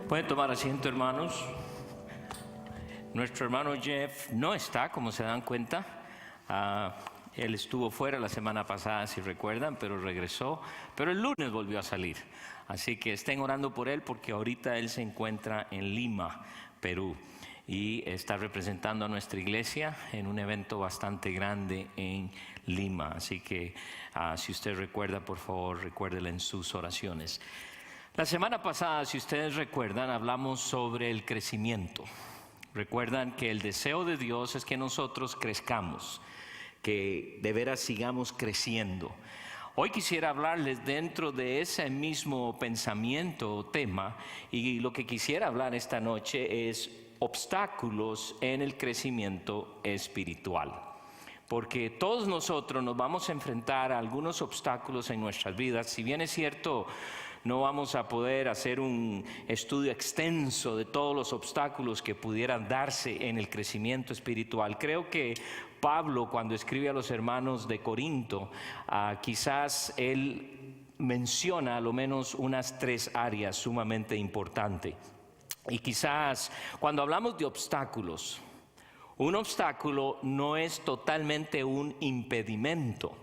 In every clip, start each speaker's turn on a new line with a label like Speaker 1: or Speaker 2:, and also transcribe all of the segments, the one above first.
Speaker 1: Pueden tomar asiento, hermanos. Nuestro hermano Jeff no está, como se dan cuenta. Él estuvo fuera la semana pasada, si recuerdan, pero regresó. Pero el lunes volvió a salir. Así que estén orando por él, porque ahorita él se encuentra en Lima, Perú. Y está representando a nuestra iglesia en un evento bastante grande en Lima. Así que si usted recuerda, por favor, recuérdele en sus oraciones. La semana pasada, si ustedes recuerdan, hablamos sobre el crecimiento. Recuerdan que el deseo de Dios es que nosotros crezcamos, que de veras sigamos creciendo. Hoy quisiera hablarles dentro de ese mismo pensamiento o tema, y lo que quisiera hablar esta noche es obstáculos en el crecimiento espiritual. Porque todos nosotros nos vamos a enfrentar a algunos obstáculos en nuestras vidas. Si bien es cierto, no vamos a poder hacer un estudio extenso de todos los obstáculos que pudieran darse en el crecimiento espiritual. Creo que Pablo, cuando escribe a los hermanos de Corinto, quizás él menciona a lo menos unas 3 áreas sumamente importantes. Y quizás cuando hablamos de obstáculos, un obstáculo no es totalmente un impedimento.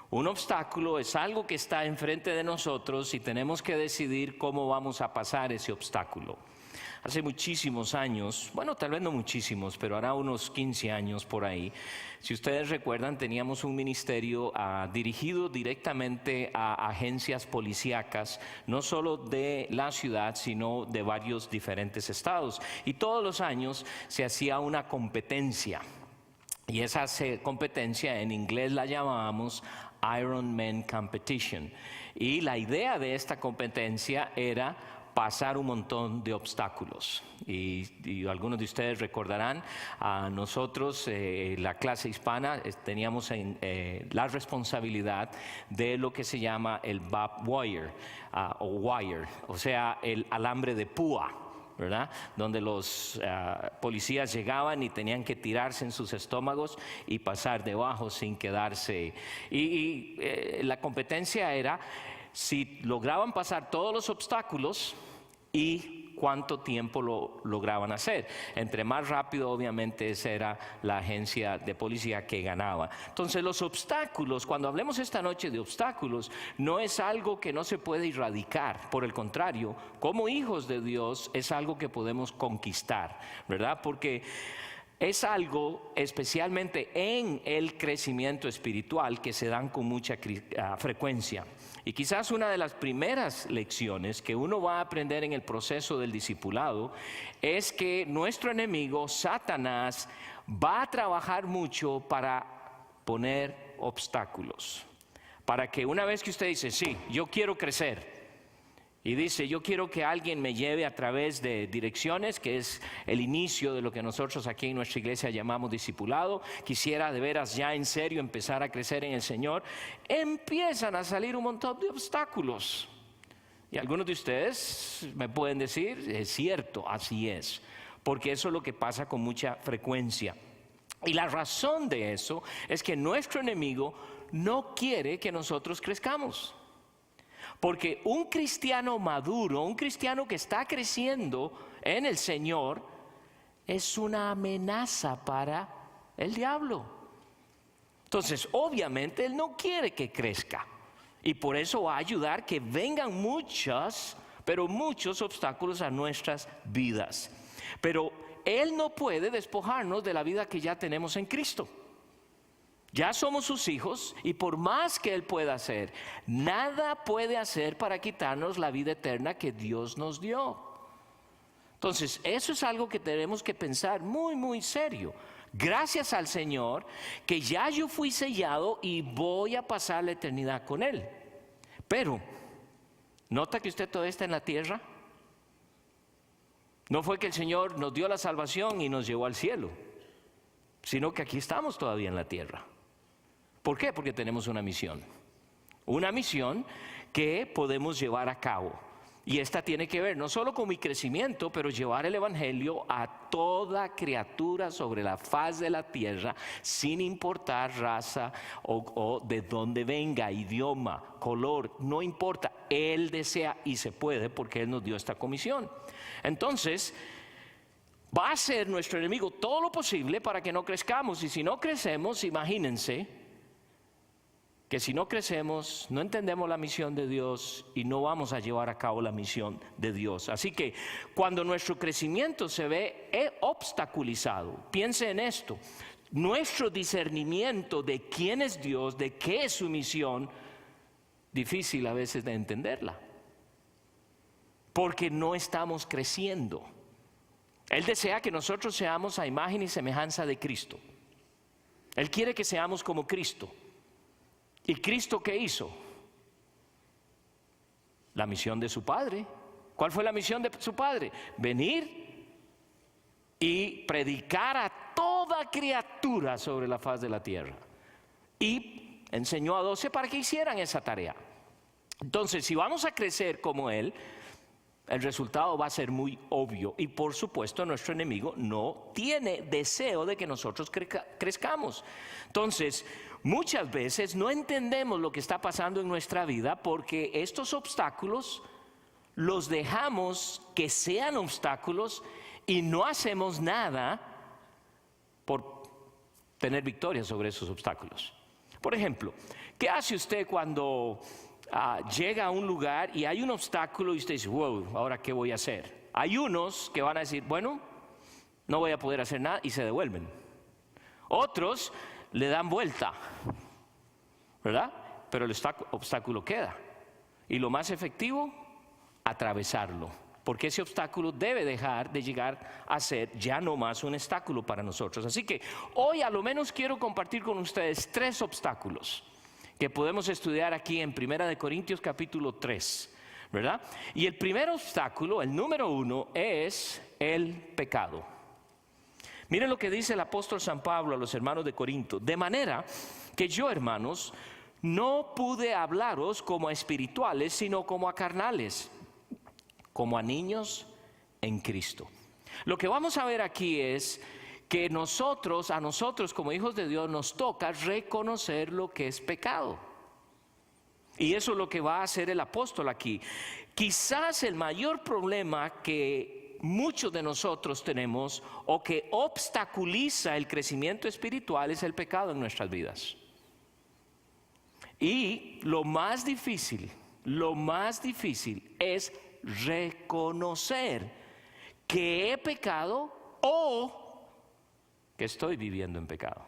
Speaker 1: Un obstáculo es algo que está enfrente de nosotros y tenemos que decidir cómo vamos a pasar ese obstáculo. Hace muchísimos años, bueno, tal vez no muchísimos, pero hará unos 15 años por ahí, si ustedes recuerdan, teníamos un ministerio dirigido directamente a agencias policíacas, no solo de la ciudad, sino de varios diferentes estados. Y todos los años se hacía una competencia. Y esa competencia en inglés la llamábamos Ironman Competition. Y la idea de esta competencia era pasar un montón de obstáculos. Y algunos de ustedes recordarán, nosotros, la clase hispana, teníamos la responsabilidad de lo que se llama el barbed wire, o sea, el alambre de púa, ¿verdad? Donde los policías llegaban y tenían que tirarse en sus estómagos y pasar debajo sin quedarse. La competencia era si lograban pasar todos los obstáculos y cuánto tiempo lo lograban hacer. Entre más rápido, obviamente, esa era la agencia de policía que ganaba. Entonces, los obstáculos, cuando hablemos esta noche de obstáculos, no es algo que no se puede erradicar. Por el contrario, como hijos de Dios, es algo que podemos conquistar, ¿verdad? Porque es algo, especialmente en el crecimiento espiritual, que se dan con mucha frecuencia. Y quizás una de las primeras lecciones que uno va a aprender en el proceso del discipulado es que nuestro enemigo, Satanás, va a trabajar mucho para poner obstáculos. Para que una vez que usted dice, sí, yo quiero crecer, y dice, yo quiero que alguien me lleve a través de direcciones, que es el inicio de lo que nosotros aquí en nuestra iglesia llamamos discipulado. Quisiera de veras ya en serio empezar a crecer en el Señor. Empiezan a salir un montón de obstáculos. Y algunos de ustedes me pueden decir, es cierto, así es. Porque eso es lo que pasa con mucha frecuencia. Y la razón de eso es que nuestro enemigo no quiere que nosotros crezcamos. Porque un cristiano maduro, un cristiano que está creciendo en el Señor, es una amenaza para el diablo. Entonces, obviamente, él no quiere que crezca. Y por eso va a ayudar que vengan muchos obstáculos a nuestras vidas. Pero él no puede despojarnos de la vida que ya tenemos en Cristo. Ya somos sus hijos y por más que Él pueda hacer, nada puede hacer para quitarnos la vida eterna que Dios nos dio. Entonces, eso es algo que tenemos que pensar muy, muy serio. Gracias al Señor que ya yo fui sellado y voy a pasar la eternidad con Él. Pero, ¿nota que usted todavía está en la tierra? No fue que el Señor nos dio la salvación y nos llevó al cielo, sino que aquí estamos todavía en la tierra. ¿Por qué? Porque tenemos una misión que podemos llevar a cabo. Y esta tiene que ver no solo con mi crecimiento, pero llevar el evangelio a toda criatura sobre la faz de la tierra, sin importar raza o de dónde venga, idioma, color, no importa. Él desea y se puede porque Él nos dio esta comisión. Entonces, va a hacer nuestro enemigo todo lo posible para que no crezcamos. Y si no crecemos, imagínense que si no crecemos, no entendemos la misión de Dios y no vamos a llevar a cabo la misión de Dios. Así que cuando nuestro crecimiento se ve obstaculizado, piense en esto: nuestro discernimiento de quién es Dios, de qué es su misión, difícil a veces de entenderla, porque no estamos creciendo. Él desea que nosotros seamos a imagen y semejanza de Cristo. Él quiere que seamos como Cristo. ¿Y Cristo qué hizo? La misión de su Padre. ¿Cuál fue la misión de su Padre? Venir y predicar a toda criatura sobre la faz de la tierra. Y enseñó a 12 para que hicieran esa tarea. Entonces, si vamos a crecer como Él, el resultado va a ser muy obvio. Y por supuesto, nuestro enemigo no tiene deseo de que nosotros crezcamos. Entonces, muchas veces no entendemos lo que está pasando en nuestra vida porque estos obstáculos los dejamos que sean obstáculos y no hacemos nada por tener victoria sobre esos obstáculos. Por ejemplo, ¿qué hace usted cuando llega a un lugar y hay un obstáculo y usted dice, wow, ¿ahora qué voy a hacer? Hay unos que van a decir, bueno, no voy a poder hacer nada, y se devuelven. Otros le dan vuelta, ¿verdad? Pero el obstáculo queda. Y lo más efectivo, atravesarlo. Porque ese obstáculo debe dejar de llegar a ser ya no más un obstáculo para nosotros. Así que hoy a lo menos quiero compartir con ustedes 3 obstáculos que podemos estudiar aquí en 1 Corintios capítulo 3, ¿verdad? Y el primer obstáculo, el número 1, es el pecado. Miren lo que dice el apóstol San Pablo a los hermanos de Corinto: de manera que yo, hermanos, no pude hablaros como a espirituales, sino como a carnales, como a niños en Cristo. Lo que vamos a ver aquí es que a nosotros como hijos de Dios nos toca reconocer lo que es pecado. Y eso es lo que va a hacer el apóstol aquí. Quizás el mayor problema que muchos de nosotros tenemos o que obstaculiza el crecimiento espiritual es el pecado en nuestras vidas. Y lo más difícil es reconocer que he pecado o que estoy viviendo en pecado.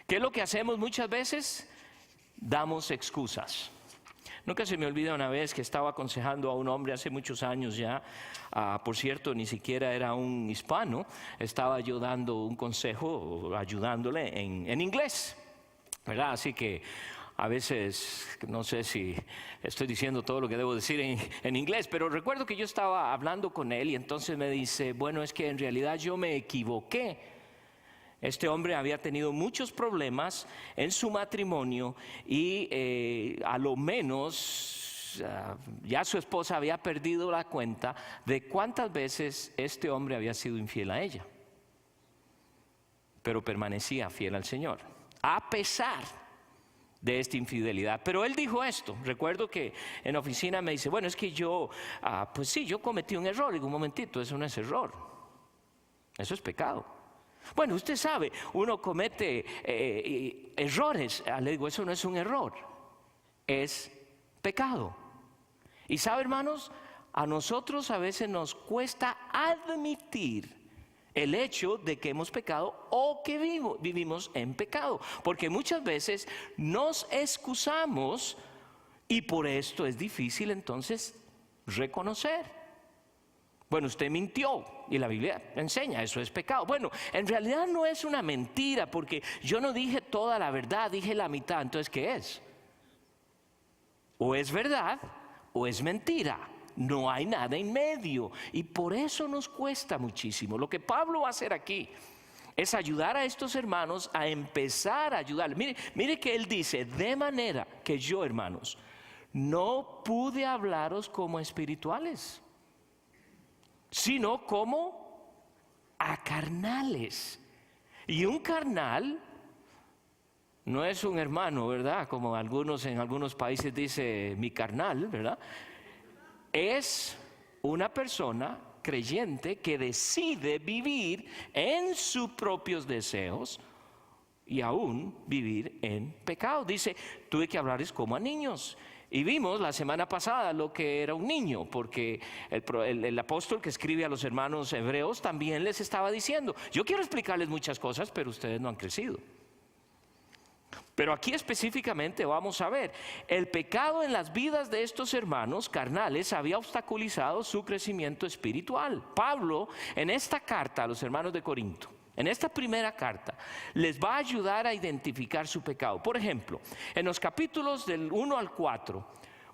Speaker 1: ¿Qué es lo que hacemos muchas veces? Damos excusas. Nunca se me olvida una vez que estaba aconsejando a un hombre hace muchos años ya, por cierto, ni siquiera era un hispano, estaba yo dando un consejo, ayudándole en inglés, ¿verdad? Así que a veces no sé si estoy diciendo todo lo que debo decir en inglés, pero recuerdo que yo estaba hablando con él y entonces me dice, bueno, es que en realidad yo me equivoqué. Este hombre había tenido muchos problemas en su matrimonio y a lo menos ya su esposa había perdido la cuenta de cuántas veces este hombre había sido infiel a ella. Pero permanecía fiel al Señor, a pesar de esta infidelidad. Pero él dijo esto. Recuerdo que en la oficina me dice, bueno, es que yo, pues sí, yo cometí un error. Digo, un momentito, eso no es error, eso es pecado. Bueno, usted sabe, uno comete errores. Le digo, eso no es un error, es pecado. Y sabe, hermanos, a nosotros a veces nos cuesta admitir el hecho de que hemos pecado o que vivimos en pecado, porque muchas veces nos excusamos y por esto es difícil entonces reconocer. Bueno, usted mintió y la Biblia enseña, eso es pecado. Bueno, en realidad no es una mentira porque yo no dije toda la verdad, dije la mitad. Entonces, ¿qué es? O es verdad o es mentira. No hay nada en medio y por eso nos cuesta muchísimo. Lo que Pablo va a hacer aquí es ayudar a estos hermanos a empezar a ayudar. Mire que él dice, de manera que yo, hermanos, no pude hablaros como espirituales, sino como a carnales. Y un carnal no es un hermano, ¿verdad? Como en algunos países dice mi carnal, ¿verdad? Es una persona creyente que decide vivir en sus propios deseos y aún vivir en pecado. Dice, tuve que hablarles como a niños. Y vimos la semana pasada lo que era un niño, porque el apóstol que escribe a los hermanos hebreos también les estaba diciendo, yo quiero explicarles muchas cosas, pero ustedes no han crecido. Pero aquí específicamente vamos a ver, el pecado en las vidas de estos hermanos carnales había obstaculizado su crecimiento espiritual. Pablo, en esta carta a los hermanos de Corinto, en esta primera carta, les va a ayudar a identificar su pecado. Por ejemplo, en los capítulos del 1 al 4,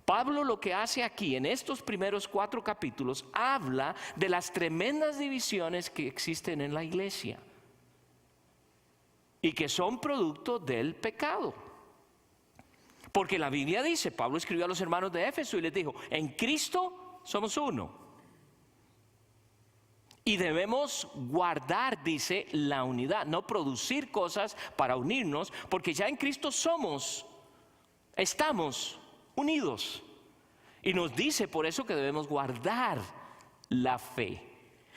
Speaker 1: Pablo lo que hace aquí, en estos primeros 4 capítulos, habla de las tremendas divisiones que existen en la iglesia y que son producto del pecado. Porque la Biblia dice, Pablo escribió a los hermanos de Éfeso y les dijo, en Cristo somos uno. Y debemos guardar, dice, la unidad, no producir cosas para unirnos, porque ya en Cristo estamos unidos. Y nos dice por eso que debemos guardar la fe.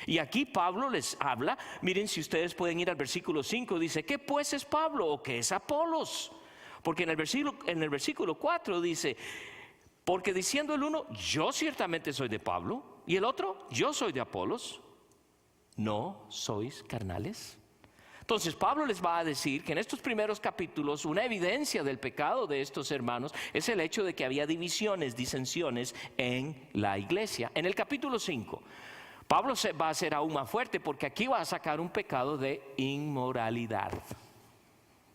Speaker 1: Y aquí Pablo les habla, miren si ustedes pueden ir al versículo 5, dice, ¿qué pues es Pablo o qué es Apolos? Porque en el versículo 4 dice, porque diciendo el uno, yo ciertamente soy de Pablo, y el otro, yo soy de Apolos. ¿No sois carnales? Entonces Pablo les va a decir que en estos primeros capítulos una evidencia del pecado de estos hermanos es el hecho de que había divisiones, disensiones en la iglesia. En el capítulo 5, Pablo va a ser aún más fuerte porque aquí va a sacar un pecado de inmoralidad.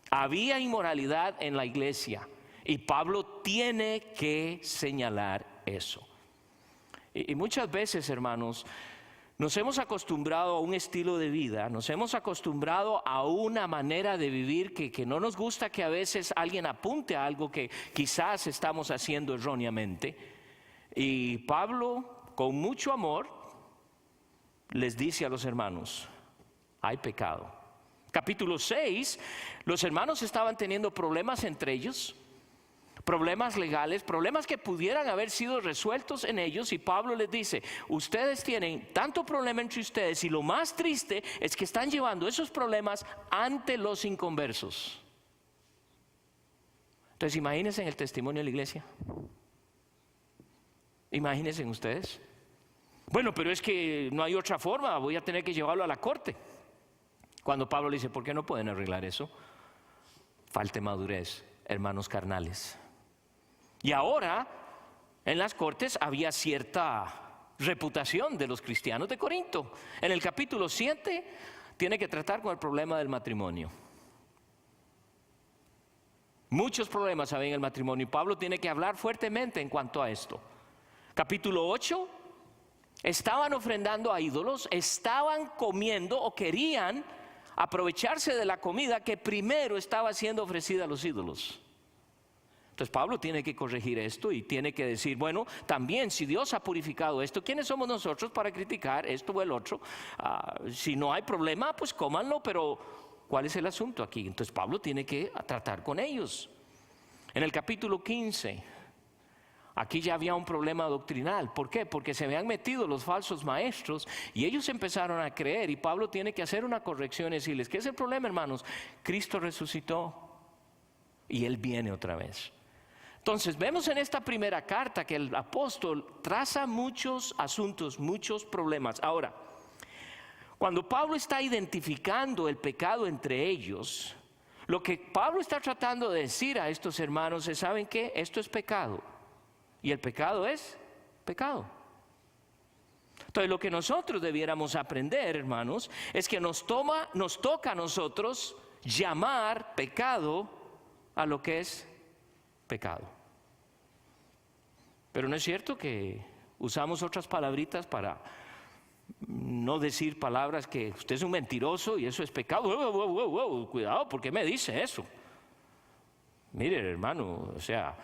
Speaker 1: Había inmoralidad en la iglesia y Pablo tiene que señalar eso. Y muchas veces, hermanos, nos hemos acostumbrado a un estilo de vida, nos hemos acostumbrado a una manera de vivir que no nos gusta que a veces alguien apunte a algo que quizás estamos haciendo erróneamente. Y Pablo, con mucho amor, les dice a los hermanos, hay pecado. Capítulo 6, los hermanos estaban teniendo problemas entre ellos, problemas legales, problemas que pudieran haber sido resueltos en ellos, y Pablo les dice, ustedes tienen tanto problema entre ustedes y lo más triste es que están llevando esos problemas ante los inconversos. Entonces imagínense en el testimonio de la iglesia, imagínense en ustedes. Bueno, pero es que no hay otra forma, voy a tener que llevarlo a la corte. Cuando Pablo le dice, ¿por qué no pueden arreglar eso? Falta madurez, hermanos carnales. Y ahora, en las cortes había cierta reputación de los cristianos de Corinto. En el capítulo 7 tiene que tratar con el problema del matrimonio. Muchos problemas había en el matrimonio y Pablo tiene que hablar fuertemente en cuanto a esto. Capítulo 8, estaban ofrendando a ídolos, estaban comiendo o querían aprovecharse de la comida que primero estaba siendo ofrecida a los ídolos. Entonces Pablo tiene que corregir esto y tiene que decir, bueno, también si Dios ha purificado esto, ¿quiénes somos nosotros para criticar esto o el otro? Si no hay problema, pues cómanlo, pero ¿cuál es el asunto aquí? Entonces Pablo tiene que tratar con ellos. En el capítulo 15, aquí ya había un problema doctrinal. ¿Por qué? Porque se habían metido los falsos maestros y ellos empezaron a creer, y Pablo tiene que hacer una corrección y decirles, ¿qué es el problema, hermanos? Cristo resucitó y Él viene otra vez. Entonces vemos en esta primera carta que el apóstol traza muchos asuntos, muchos problemas. Ahora, cuando Pablo está identificando el pecado entre ellos, lo que Pablo está tratando de decir a estos hermanos es, ¿saben qué? Esto es pecado y el pecado es pecado. Entonces lo que nosotros debiéramos aprender, hermanos, es que nos toca a nosotros llamar pecado a lo que es pecado. Pero no es cierto que usamos otras palabritas para no decir palabras que usted es un mentiroso y eso es pecado. Cuidado, ¿por qué me dice eso? Mire, hermano, o sea,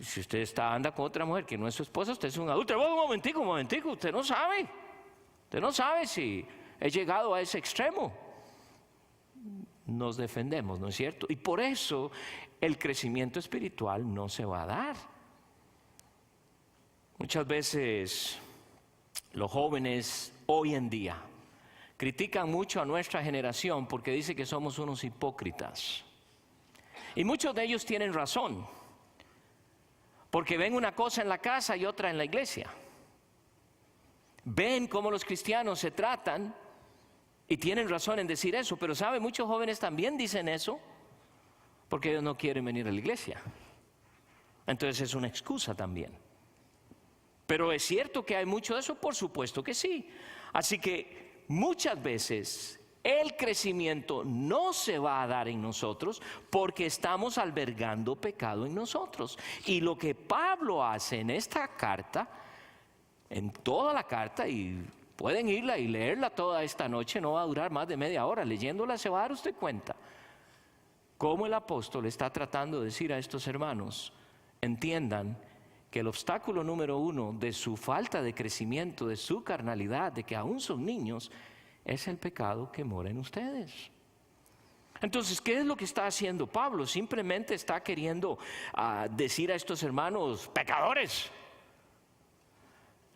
Speaker 1: Si usted anda con otra mujer que no es su esposa, usted es un adúltero. Un momentico, usted no sabe si he llegado a ese extremo. Nos defendemos, ¿no es cierto? Y por eso el crecimiento espiritual no se va a dar. Muchas veces los jóvenes hoy en día critican mucho a nuestra generación porque dicen que somos unos hipócritas. Y muchos de ellos tienen razón, porque ven una cosa en la casa y otra en la iglesia. Ven cómo los cristianos se tratan y tienen razón en decir eso, pero ¿sabe? Muchos jóvenes también dicen eso porque ellos no quieren venir a la iglesia. Entonces es una excusa también. Pero ¿es cierto que hay mucho de eso? Por supuesto que sí. Así que muchas veces el crecimiento no se va a dar en nosotros porque estamos albergando pecado en nosotros. Y lo que Pablo hace en esta carta, en toda la carta, y pueden irla y leerla toda esta noche, no va a durar más de media hora. Leyéndola se va a dar usted cuenta cómo el apóstol está tratando de decir a estos hermanos: entiendan que el obstáculo número uno de su falta de crecimiento, de su carnalidad, de que aún son niños, es el pecado que mora en ustedes. Entonces, ¿qué es lo que está haciendo Pablo? Simplemente está queriendo decir a estos hermanos pecadores.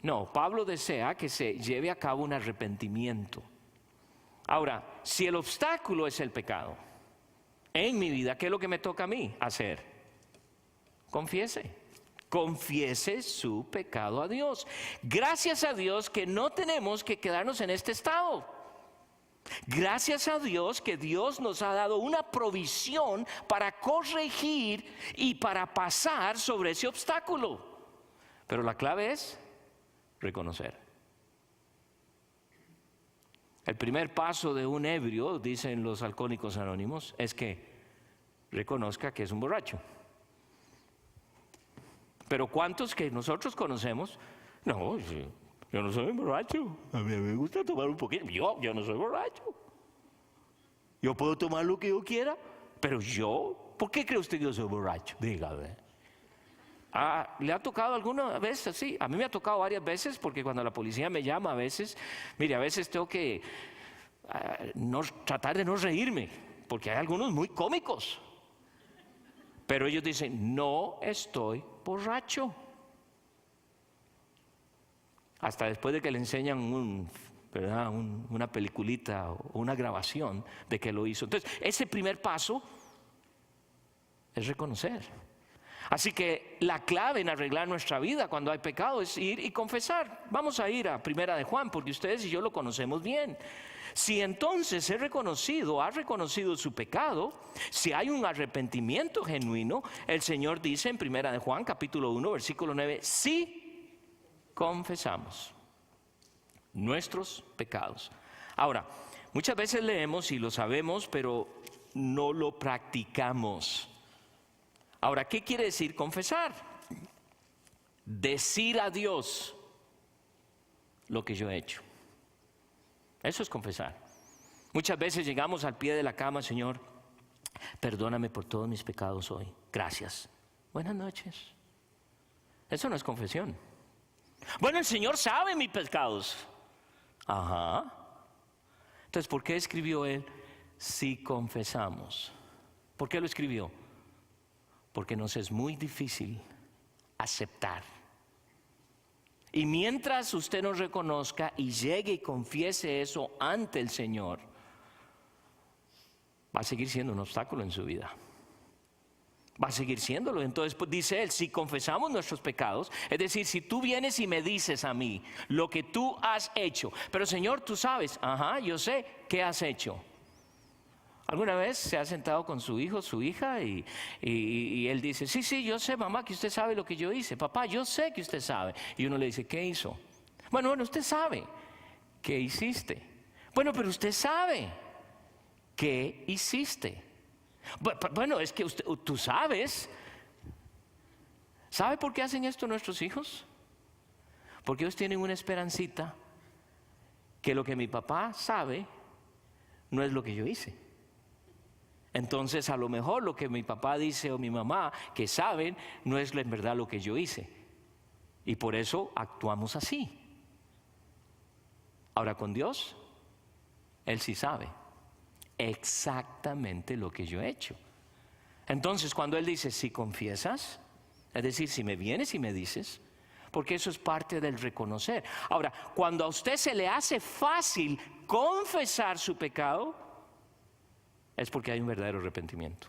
Speaker 1: No, Pablo desea que se lleve a cabo un arrepentimiento. Ahora, si el obstáculo es el pecado en mi vida, ¿qué es lo que me toca a mí hacer? Confiese su pecado a Dios. Gracias a Dios que no tenemos que quedarnos en este estado. Gracias a Dios que Dios nos ha dado una provisión para corregir y para pasar sobre ese obstáculo. Pero la clave es reconocer. El primer paso de un ebrio, dicen los alcohólicos anónimos, es que reconozca que es un borracho. Pero ¿cuántos que nosotros conocemos? No, yo no soy un borracho. A mí me gusta tomar un poquito. Yo no soy borracho. Yo puedo tomar lo que yo quiera, pero ¿por qué cree usted que yo soy borracho? Dígame. ¿Le ha tocado alguna vez así? A mí me ha tocado varias veces, porque cuando la policía me llama a veces, mire, a veces tengo que tratar de no reírme, porque hay algunos muy cómicos. Pero ellos dicen: no estoy borracho. Hasta después de que le enseñan una peliculita o una grabación de que lo hizo. Entonces, ese primer paso es reconocer. Así que la clave en arreglar nuestra vida cuando hay pecado es ir y confesar. Vamos a ir a Primera de Juan, porque ustedes y yo lo conocemos bien. Si entonces ha reconocido su pecado, si hay un arrepentimiento genuino, el Señor dice en Primera de Juan, capítulo 1, versículo 9, si confesamos nuestros pecados. Ahora, muchas veces leemos y lo sabemos, pero no lo practicamos. Ahora, ¿qué quiere decir confesar? Decir a Dios lo que yo he hecho. Eso es confesar. Muchas veces llegamos al pie de la cama: Señor, perdóname por todos mis pecados hoy. Gracias. Buenas noches. Eso no es confesión. Bueno, el Señor sabe mis pecados. Ajá. Entonces, ¿por qué escribió Él si confesamos? ¿Por qué lo escribió? Porque nos es muy difícil aceptar. Y mientras usted no reconozca y llegue y confiese eso ante el Señor, va a seguir siendo un obstáculo en su vida. Va a seguir siéndolo. Entonces, pues, dice él: si confesamos nuestros pecados, es decir, si tú vienes y me dices a mí lo que tú has hecho, pero Señor, tú sabes, yo sé qué has hecho. ¿Alguna vez se ha sentado con su hijo, su hija, y él dice: sí, yo sé, mamá, que usted sabe lo que yo hice. Papá, yo sé que usted sabe. Y uno le dice: ¿qué hizo? Bueno, usted sabe. ¿Qué hiciste? Bueno, pero usted sabe. ¿Qué hiciste? Bueno, es que tú sabes. ¿Sabe por qué hacen esto nuestros hijos? Porque ellos tienen una esperancita que lo que mi papá sabe no es lo que yo hice. Entonces a lo mejor lo que mi papá dice o mi mamá que saben no es en verdad lo que yo hice. Y por eso actuamos así. Ahora con Dios, Él sí sabe exactamente lo que yo he hecho. Entonces cuando Él dice, si confiesas, es decir, si me vienes y me dices, porque eso es parte del reconocer. Ahora, cuando a usted se le hace fácil confesar su pecado, es porque hay un verdadero arrepentimiento.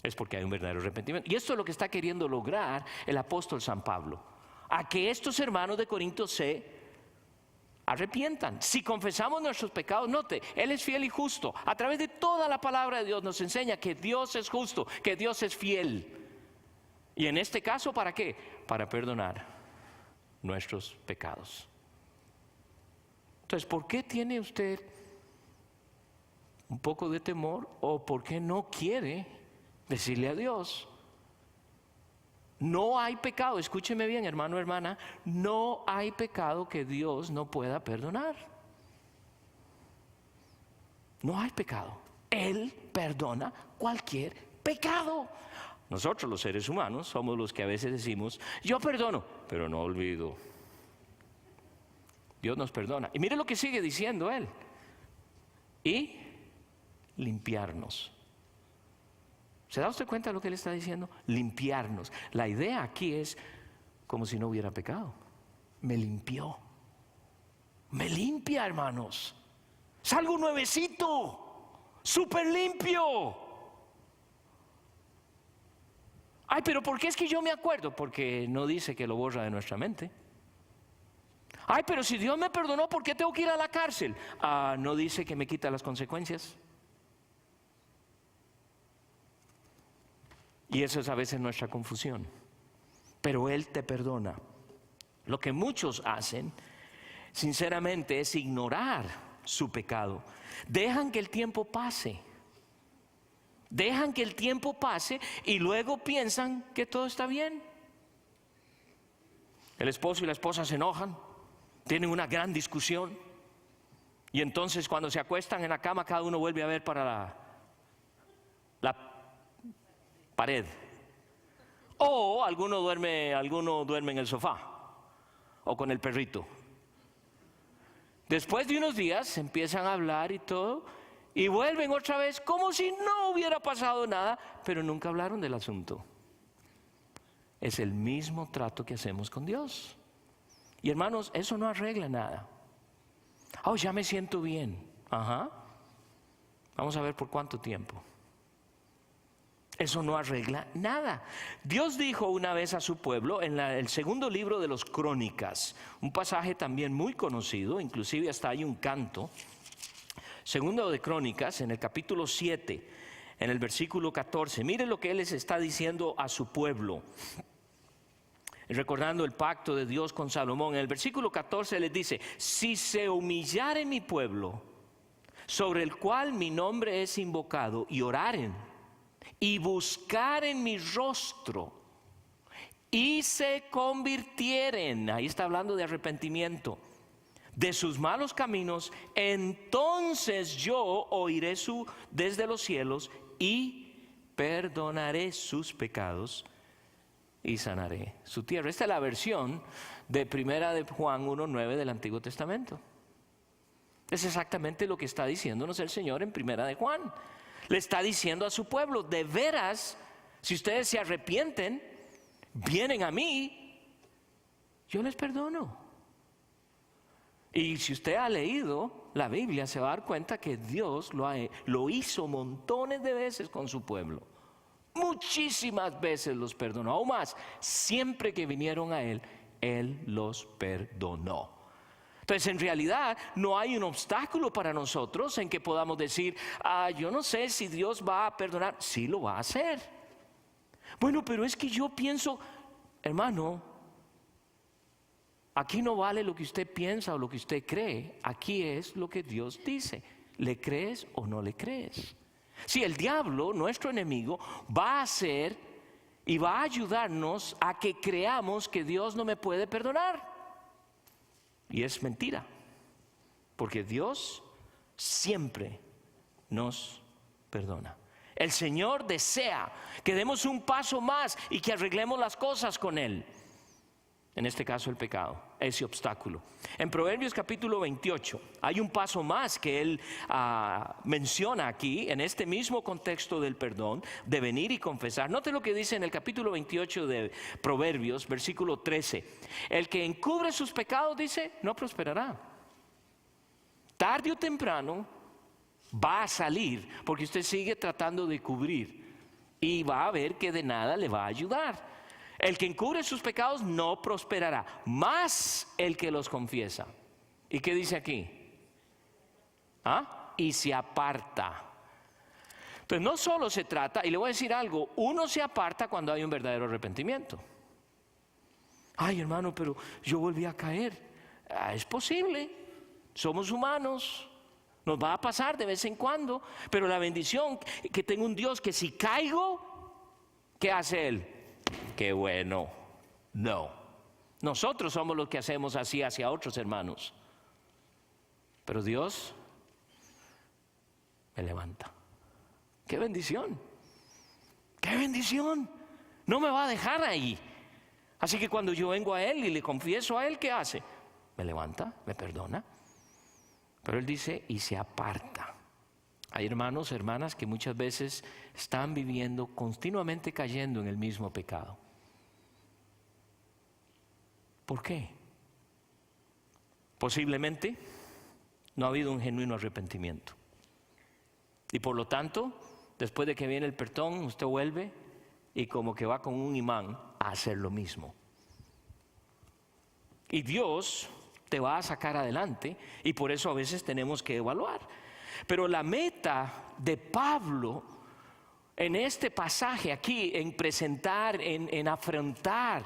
Speaker 1: Es porque hay un verdadero arrepentimiento. Y esto es lo que está queriendo lograr el apóstol San Pablo, a que estos hermanos de Corinto se arrepientan. Si confesamos nuestros pecados, note, Él es fiel y justo. A través de toda la palabra de Dios nos enseña que Dios es justo, que Dios es fiel. Y en este caso, ¿para qué? Para perdonar nuestros pecados. Entonces, ¿por qué tiene usted un poco de temor? ¿O por qué no quiere decirle a Dios? No hay pecado, escúcheme bien, hermano, hermana, no hay pecado que Dios no pueda perdonar. No hay pecado. Él perdona cualquier pecado. Nosotros los seres humanos somos los que a veces decimos, yo perdono, pero no olvido. Dios nos perdona. Y mire lo que sigue diciendo Él. Y limpiarnos. ¿Se da usted cuenta de lo que Él está diciendo? Limpiarnos. La idea aquí es como si no hubiera pecado. Me limpió. Me limpia, hermanos. Es algo nuevecito. Súper limpio. Ay, pero ¿por qué es que yo me acuerdo? Porque no dice que lo borra de nuestra mente. Ay, pero si Dios me perdonó, ¿por qué tengo que ir a la cárcel? No dice que me quita las consecuencias. Y eso es a veces nuestra confusión. Pero Él te perdona. Lo que muchos hacen, sinceramente, es ignorar su pecado. Dejan que el tiempo pase. Dejan que el tiempo pase y luego piensan que todo está bien. El esposo y la esposa se enojan, tienen una gran discusión y entonces cuando se acuestan en la cama cada uno vuelve a ver para la pared. O alguno duerme en el sofá o con el perrito. Después de unos días empiezan a hablar y todo. Y vuelven otra vez como si no hubiera pasado nada, pero nunca hablaron del asunto. Es el mismo trato que hacemos con Dios. Y hermanos, eso no arregla nada. Oh, ya me siento bien. Ajá. Vamos a ver por cuánto tiempo. Eso no arregla nada. Dios dijo una vez a su pueblo en el segundo libro de los Crónicas, un pasaje también muy conocido, inclusive hasta hay un canto. Segundo de Crónicas, en el capítulo 7, en el versículo 14. Mire lo que Él les está diciendo a su pueblo. Recordando el pacto de Dios con Salomón. En el versículo 14 les dice, si se humillare mi pueblo, sobre el cual mi nombre es invocado, y oraren, y buscaren mi rostro, y se convirtieren, ahí está hablando de arrepentimiento, de sus malos caminos, entonces yo oiré desde los cielos y perdonaré sus pecados y sanaré su tierra. Esta es la versión de Primera de Juan 1:9 del Antiguo Testamento. Es exactamente lo que está diciéndonos el Señor en Primera de Juan. Le está diciendo a su pueblo, de veras, si ustedes se arrepienten, vienen a mí, yo les perdono. Y si usted ha leído la Biblia, se va a dar cuenta que Dios lo hizo montones de veces con su pueblo. Muchísimas veces los perdonó. Aún más, siempre que vinieron a Él, Él los perdonó. Entonces, en realidad, no hay un obstáculo para nosotros en que podamos decir, yo no sé si Dios va a perdonar. Sí lo va a hacer. Bueno, pero es que yo pienso, hermano, aquí no vale lo que usted piensa o lo que usted cree. Aquí es lo que Dios dice. ¿Le crees o no le crees? Si el diablo, nuestro enemigo, va a hacer y va a ayudarnos a que creamos que Dios no me puede perdonar. Y es mentira. Porque Dios siempre nos perdona. El Señor desea que demos un paso más y que arreglemos las cosas con Él. En este caso el pecado, ese obstáculo. En Proverbios capítulo 28 hay un paso más que Él menciona aquí, en este mismo contexto del perdón, de venir y confesar. Note lo que dice en el capítulo 28 de Proverbios, versículo 13. El que encubre sus pecados, dice, no prosperará. Tarde o temprano va a salir, porque usted sigue tratando de cubrir y va a ver que de nada le va a ayudar. El que encubre sus pecados no prosperará, más el que los confiesa. ¿Y qué dice aquí? Y se aparta. Entonces no solo se trata, y le voy a decir algo, uno se aparta cuando hay un verdadero arrepentimiento. Ay, hermano, pero yo volví a caer. Es posible, somos humanos. Nos va a pasar de vez en cuando, pero la bendición que tengo un Dios que si caigo, ¿qué hace Él? Qué bueno. No. Nosotros somos los que hacemos así hacia otros hermanos. Pero Dios me levanta. ¡Qué bendición! ¡Qué bendición! No me va a dejar ahí. Así que cuando yo vengo a Él y le confieso a Él, ¿qué hace? Me levanta, me perdona. Pero Él dice, y se aparta. Hay hermanos, hermanas que muchas veces están viviendo, continuamente cayendo en el mismo pecado. ¿Por qué? Posiblemente no ha habido un genuino arrepentimiento. Y por lo tanto, después de que viene el perdón, usted vuelve y como que va con un imán a hacer lo mismo. Y Dios te va a sacar adelante, y por eso a veces tenemos que evaluar. Pero la meta de Pablo en este pasaje aquí, en presentar, en afrontar,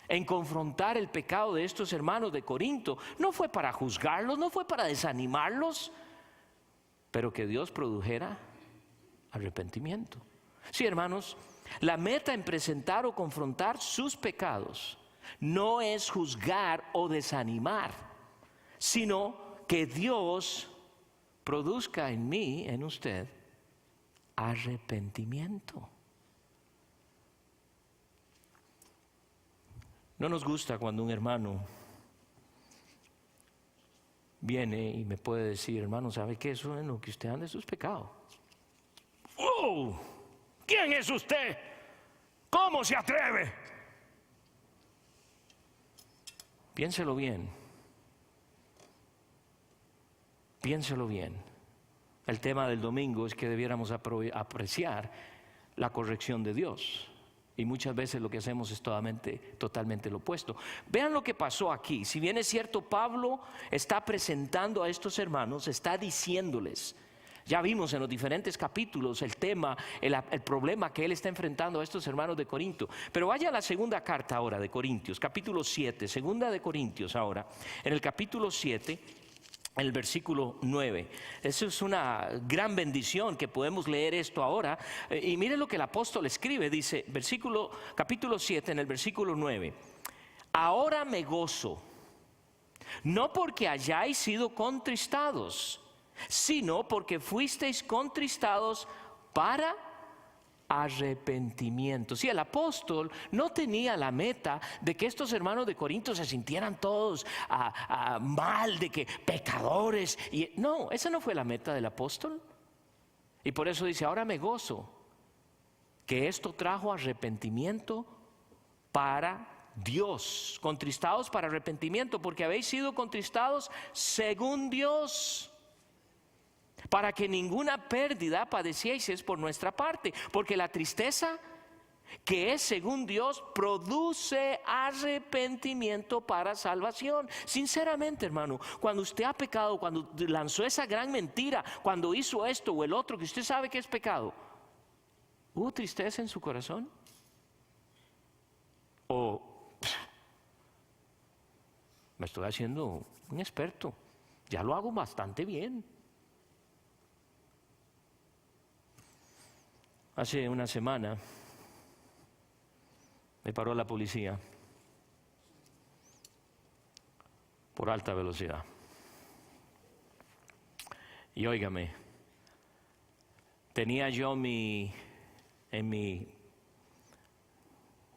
Speaker 1: en confrontar el pecado de estos hermanos de Corinto, no fue para juzgarlos, no fue para desanimarlos, pero que Dios produjera arrepentimiento. Sí, hermanos, la meta en presentar o confrontar sus pecados no es juzgar o desanimar, sino que Dios produzca en mí, en usted, arrepentimiento. No nos gusta cuando un hermano viene y me puede decir, hermano, ¿sabe qué? Eso en lo que usted anda es sus pecados. ¡Oh! ¿Quién es usted? ¿Cómo se atreve? Piénselo bien. Piénselo bien. El tema del domingo es que debiéramos apreciar la corrección de Dios. Y muchas veces lo que hacemos es totalmente lo opuesto. Vean lo que pasó aquí. Si bien es cierto, Pablo está presentando a estos hermanos, está diciéndoles, ya vimos en los diferentes capítulos el tema, el problema que él está enfrentando a estos hermanos de Corinto. Pero vaya a la segunda carta ahora de Corintios, capítulo 7, segunda de Corintios ahora, en el capítulo 7, en el versículo 9. Eso es una gran bendición que podemos leer esto ahora. Y mire lo que el apóstol escribe, dice, capítulo 7, en el versículo 9. Ahora me gozo, no porque hayáis sido contristados, sino porque fuisteis contristados para arrepentimiento. Sí, el apóstol no tenía la meta de que estos hermanos de Corinto se sintieran todos mal, de que pecadores. No, esa no fue la meta del apóstol. Y por eso dice, ahora me gozo que esto trajo arrepentimiento para Dios. Contristados para arrepentimiento, porque habéis sido contristados según Dios, para que ninguna pérdida padecieseis por nuestra parte, porque la tristeza que es según Dios produce arrepentimiento para salvación. Sinceramente, hermano, cuando usted ha pecado, cuando lanzó esa gran mentira, cuando hizo esto o el otro que usted sabe que es pecado, ¿hubo tristeza en su corazón? ¿O me estoy haciendo un experto? Ya lo hago bastante bien. Hace una semana me paró la policía por alta velocidad. Y óigame, tenía yo en mi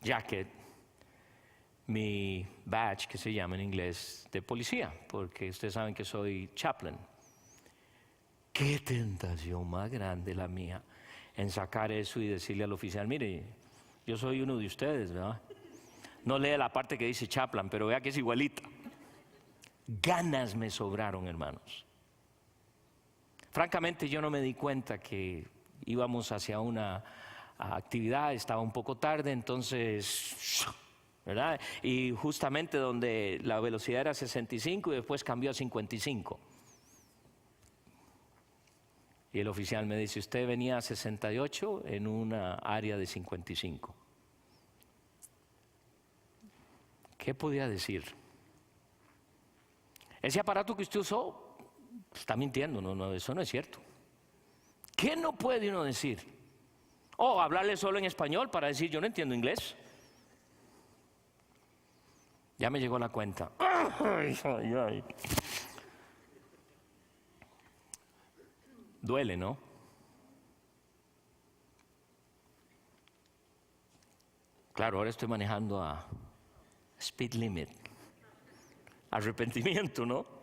Speaker 1: jacket, mi badge, que se llama en inglés, de policía, porque ustedes saben que soy chaplain. Qué tentación más grande la mía en sacar eso y decirle al oficial, mire, yo soy uno de ustedes, ¿verdad? No lee la parte que dice chaplain, pero vea que es igualita. Ganas me sobraron, hermanos. Francamente, yo no me di cuenta que íbamos hacia una actividad, estaba un poco tarde, entonces, ¿verdad? Y justamente donde la velocidad era 65 y después cambió a 55. Y el oficial me dice, usted venía a 68 en una área de 55. ¿Qué podía decir? Ese aparato que usted usó, está mintiendo, no, eso no es cierto. ¿Qué no puede uno decir? O hablarle solo en español para decir, yo no entiendo inglés. Ya me llegó la cuenta. Ay, ay, ay. Duele, ¿no? Claro, ahora estoy manejando a speed limit. Arrepentimiento, ¿no?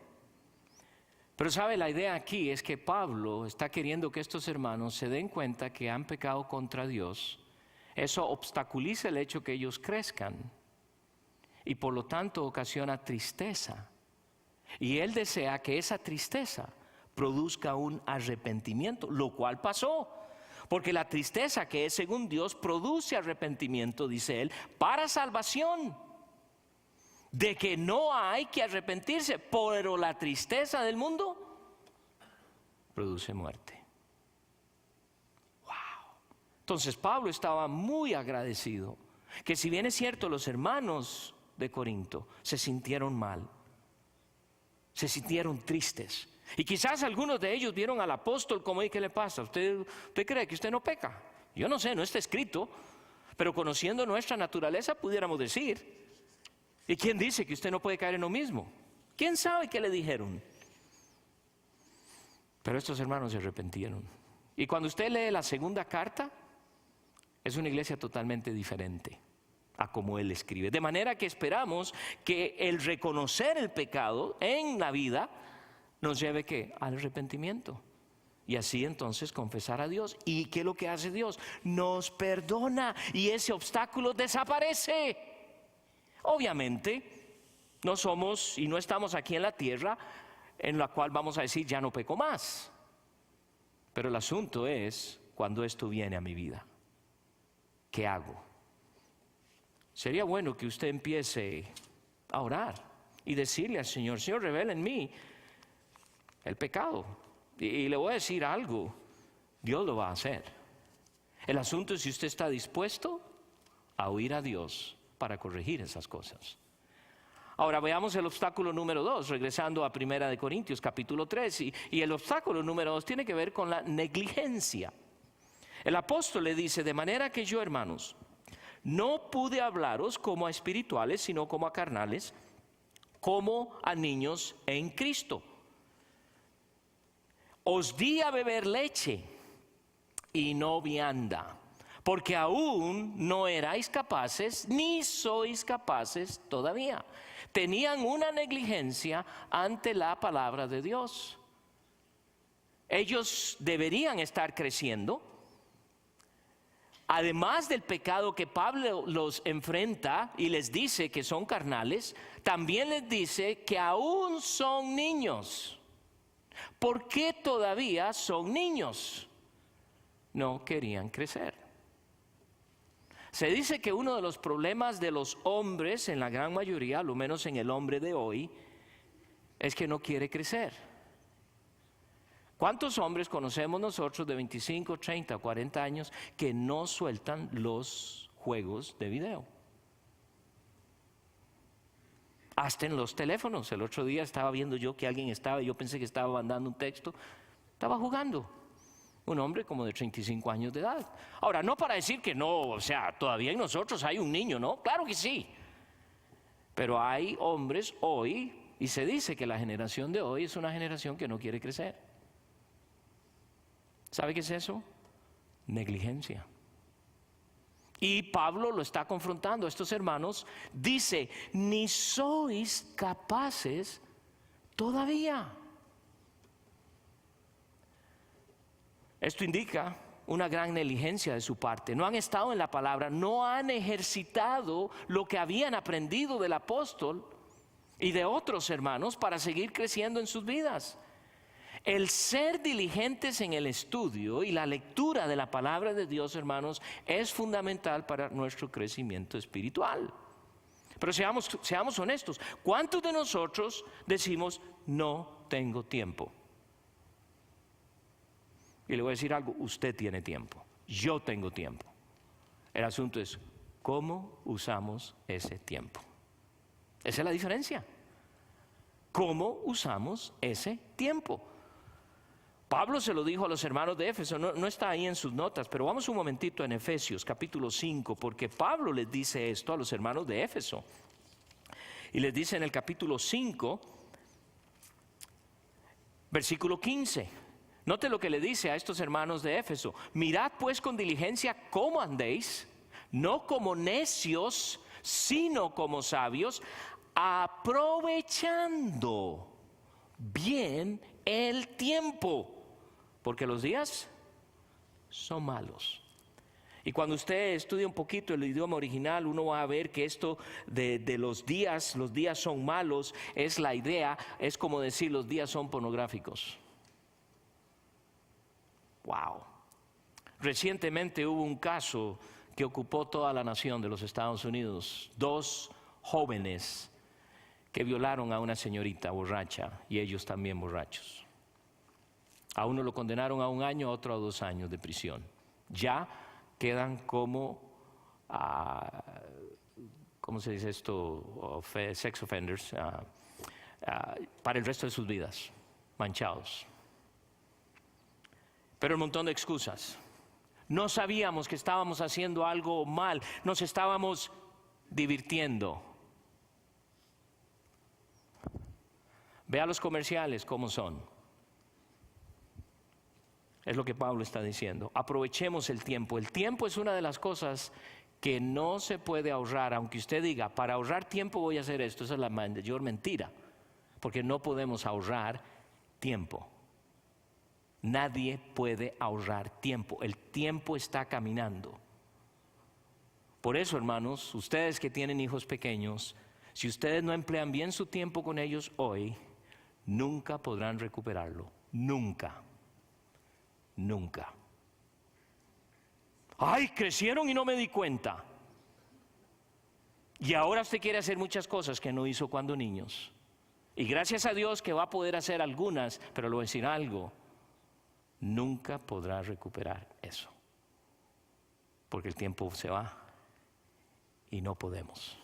Speaker 1: Pero sabe, la idea aquí es que Pablo está queriendo que estos hermanos se den cuenta que han pecado contra Dios. Eso obstaculiza el hecho que ellos crezcan y por lo tanto ocasiona tristeza. Y él desea que esa tristeza produzca un arrepentimiento, lo cual pasó. Porque la tristeza que es según Dios produce arrepentimiento, dice él, para salvación. De que no hay que arrepentirse, pero la tristeza del mundo produce muerte. Wow. Entonces Pablo estaba muy agradecido que, si bien es cierto, los hermanos de Corinto se sintieron mal, se sintieron tristes, y quizás algunos de ellos vieron al apóstol como, ¿y qué le pasa? ¿Usted cree que usted no peca? Yo no sé, no está escrito, pero conociendo nuestra naturaleza pudiéramos decir. ¿Y quién dice que usted no puede caer en lo mismo? ¿Quién sabe qué le dijeron? Pero estos hermanos se arrepintieron. Y cuando usted lee la segunda carta, es una iglesia totalmente diferente a como él escribe. De manera que esperamos que el reconocer el pecado en la vida nos lleve ¿qué? Al arrepentimiento. Y así entonces confesar a Dios. ¿Y qué es lo que hace Dios? Nos perdona y ese obstáculo desaparece. Obviamente, no somos y no estamos aquí en la tierra en la cual vamos a decir ya no peco más. Pero el asunto es cuando esto viene a mi vida, ¿qué hago? Sería bueno que usted empiece a orar y decirle al Señor, Señor, revela en mí el pecado. Y le voy a decir algo, Dios lo va a hacer. El asunto es si usted está dispuesto a oír a Dios para corregir esas cosas. Ahora veamos el obstáculo número 2, regresando a 1 Corintios capítulo 3, y el obstáculo número 2 tiene que ver con la negligencia. El apóstol le dice, de manera que yo, hermanos, no pude hablaros como a espirituales, sino como a carnales, como a niños en Cristo. Os di a beber leche y no vianda, porque aún no erais capaces, ni sois capaces todavía. Tenían una negligencia ante la palabra de Dios. Ellos deberían estar creciendo. Además del pecado que Pablo los enfrenta y les dice que son carnales, también les dice que aún son niños. ¿Por qué todavía son niños? No querían crecer. Se dice que uno de los problemas de los hombres, en la gran mayoría, lo menos en el hombre de hoy, es que no quiere crecer. ¿Cuántos hombres conocemos nosotros de 25, 30, 40 años que no sueltan los juegos de video? Hasta en los teléfonos. El otro día estaba viendo yo que alguien estaba, yo pensé que estaba mandando un texto, estaba jugando. Un hombre como de 35 años de edad. Ahora, no para decir que no, o sea, todavía en nosotros hay un niño, ¿no? Claro que sí. Pero hay hombres hoy, y se dice que la generación de hoy es una generación que no quiere crecer. ¿Sabe qué es eso? negligencia. Y Pablo lo está confrontando a estos hermanos. Dice, ni sois capaces todavía. Esto indica una gran negligencia de su parte. No han estado en la palabra, no han ejercitado lo que habían aprendido del apóstol y de otros hermanos para seguir creciendo en sus vidas. El ser diligentes en el estudio y la lectura de la palabra de Dios, hermanos, es fundamental para nuestro crecimiento espiritual. Pero seamos honestos, ¿cuántos de nosotros decimos, no tengo tiempo? Y le voy a decir algo, usted tiene tiempo, yo tengo tiempo. El asunto es, ¿cómo usamos ese tiempo? Esa es la diferencia. ¿Cómo usamos ese tiempo? Pablo se lo dijo a los hermanos de Éfeso, no está ahí en sus notas, pero vamos un momentito en Efesios capítulo 5, porque Pablo les dice esto a los hermanos de Éfeso. Y les dice en el capítulo 5, versículo 15. Note lo que le dice a estos hermanos de Éfeso. Mirad pues con diligencia cómo andéis, no como necios, sino como sabios, aprovechando bien el tiempo, porque los días son malos. Y cuando usted estudia un poquito el idioma original, uno va a ver que esto de los días son malos, es la idea, es como decir los días son pornográficos. Wow. Recientemente hubo un caso que ocupó toda la nación de los Estados Unidos. 2 jóvenes que violaron a una señorita borracha y ellos también borrachos. A uno lo condenaron a 1 año, a otro a 2 años de prisión. Ya quedan como, ¿cómo se dice esto? Sex offenders, para el resto de sus vidas, manchados. Pero un montón de excusas. No sabíamos que estábamos haciendo algo mal, nos estábamos divirtiendo. Vea los comerciales cómo son. Es lo que Pablo está diciendo. Aprovechemos el tiempo. El tiempo es una de las cosas que no se puede ahorrar. Aunque usted diga, para ahorrar tiempo voy a hacer esto. Esa es la mayor mentira. Porque no podemos ahorrar tiempo. Nadie puede ahorrar tiempo. El tiempo está caminando. Por eso, hermanos, ustedes que tienen hijos pequeños, si ustedes no emplean bien su tiempo con ellos hoy, nunca podrán recuperarlo. Nunca. Nunca. Ay, crecieron y no me di cuenta. Y ahora usted quiere hacer muchas cosas que no hizo cuando niños. Y gracias a Dios que va a poder hacer algunas, pero le voy a decir algo. Nunca podrá recuperar eso. Porque el tiempo se va y no podemos.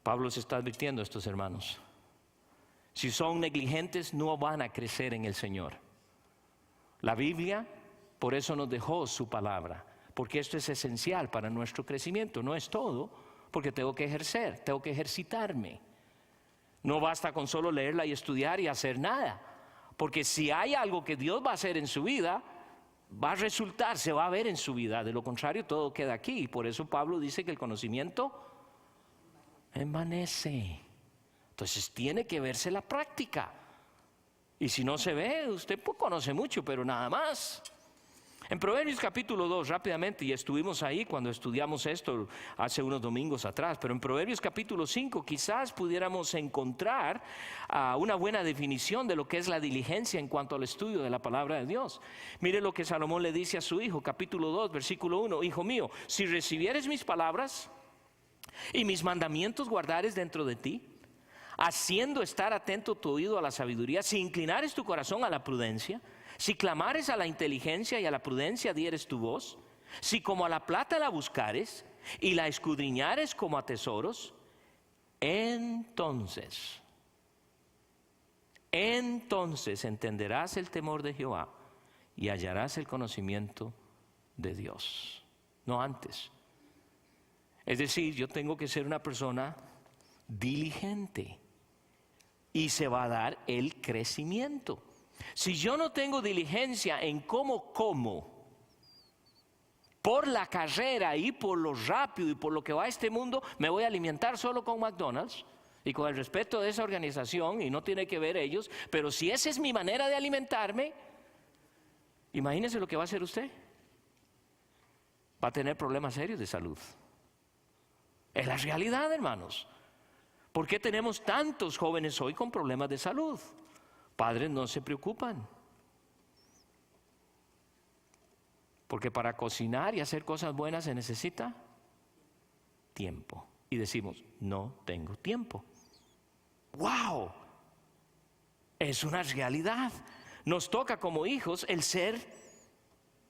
Speaker 1: Pablo se está advirtiendo a estos hermanos. Si son negligentes, no van a crecer en el Señor. La Biblia, por eso nos dejó su palabra, porque esto es esencial para nuestro crecimiento. No es todo, porque tengo que ejercer, tengo que ejercitarme. No basta con solo leerla y estudiar y hacer nada, porque si hay algo que Dios va a hacer en su vida, va a resultar, se va a ver en su vida. De lo contrario, todo queda aquí. Y por eso Pablo dice que el conocimiento envanece. Entonces tiene que verse la práctica. Y si no se ve, usted conoce mucho, pero nada más. En Proverbios capítulo 2, rápidamente, y estuvimos ahí cuando estudiamos esto hace unos domingos atrás, pero en Proverbios capítulo 5 quizás pudiéramos encontrar una buena definición de lo que es la diligencia en cuanto al estudio de la palabra de Dios. Mire lo que Salomón le dice a su hijo, capítulo 2, versículo 1, hijo mío, si recibieres mis palabras y mis mandamientos guardares dentro de ti, haciendo estar atento tu oído a la sabiduría, si inclinares tu corazón a la prudencia, si clamares a la inteligencia y a la prudencia dieres tu voz, si como a la plata la buscares y la escudriñares como a tesoros, entonces entenderás el temor de Jehová y hallarás el conocimiento de Dios. No antes. Es decir, yo tengo que ser una persona diligente y se va a dar el crecimiento. Si yo no tengo diligencia en cómo como, por la carrera y por lo rápido y por lo que va a este mundo, me voy a alimentar solo con McDonald's y con el respeto de esa organización, y no tiene que ver ellos, pero si esa es mi manera de alimentarme, imagínese lo que va a hacer usted. Va a tener problemas serios de salud. Es la realidad, hermanos. ¿Por qué tenemos tantos jóvenes hoy con problemas de salud? Padres no se preocupan. Porque para cocinar y hacer cosas buenas se necesita tiempo. Y decimos, no tengo tiempo. ¡Wow! Es una realidad. Nos toca como hijos el ser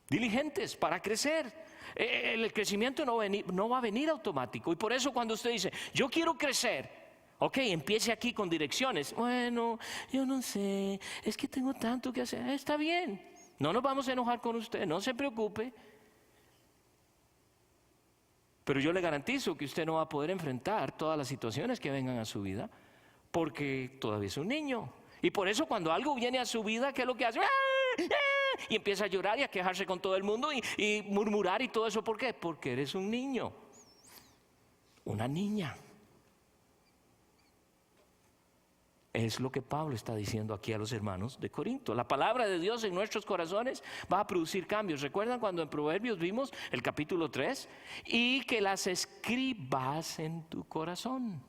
Speaker 1: diligentes para crecer. El crecimiento no va a venir automático. Y por eso cuando usted dice, yo quiero crecer, ok, empiece aquí con direcciones. Bueno, yo no sé, es que tengo tanto que hacer. Está bien, no nos vamos a enojar con usted, no se preocupe. Pero yo le garantizo que usted no va a poder enfrentar todas las situaciones que vengan a su vida, porque todavía es un niño. Y por eso cuando algo viene a su vida, ¿qué es lo que hace? Y empieza a llorar y a quejarse con todo el mundo y murmurar y todo eso. ¿Por qué? Porque eres un niño, una niña. Es lo que Pablo está diciendo aquí a los hermanos de Corinto. La palabra de Dios en nuestros corazones va a producir cambios. ¿Recuerdan cuando en Proverbios vimos el capítulo 3? Y que las escribas en tu corazón.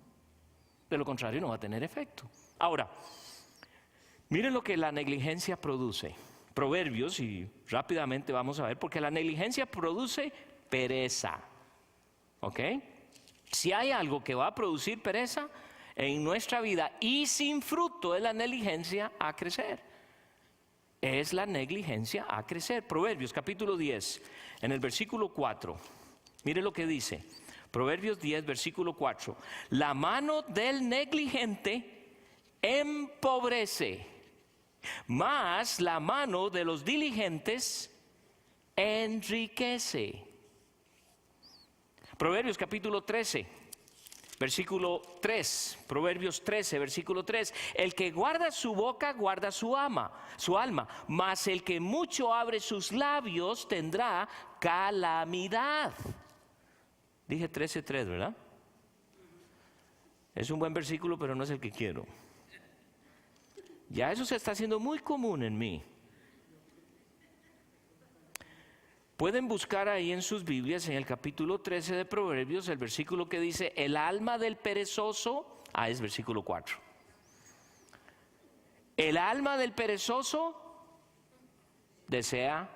Speaker 1: De lo contrario no va a tener efecto. Ahora, miren lo que la negligencia produce. Proverbios, y rápidamente vamos a ver, porque la negligencia produce pereza. ¿Ok? Si hay algo que va a producir pereza en nuestra vida y sin fruto, es la negligencia a crecer. Es la negligencia a crecer. Proverbios capítulo 10, en el versículo 4. Mire lo que dice. Proverbios 10, versículo 4. La mano del negligente empobrece, mas la mano de los diligentes enriquece. Proverbios capítulo 13, versículo 3. Proverbios 13, versículo 3. El que guarda su boca guarda su alma, mas el que mucho abre sus labios tendrá calamidad. Dije 13:3, ¿verdad? Es un buen versículo, pero no es el que quiero. Ya eso se está haciendo muy común en mí. Pueden buscar ahí en sus Biblias, en el capítulo 13 de Proverbios, el versículo que dice, el alma del perezoso, es versículo 4. El alma del perezoso desea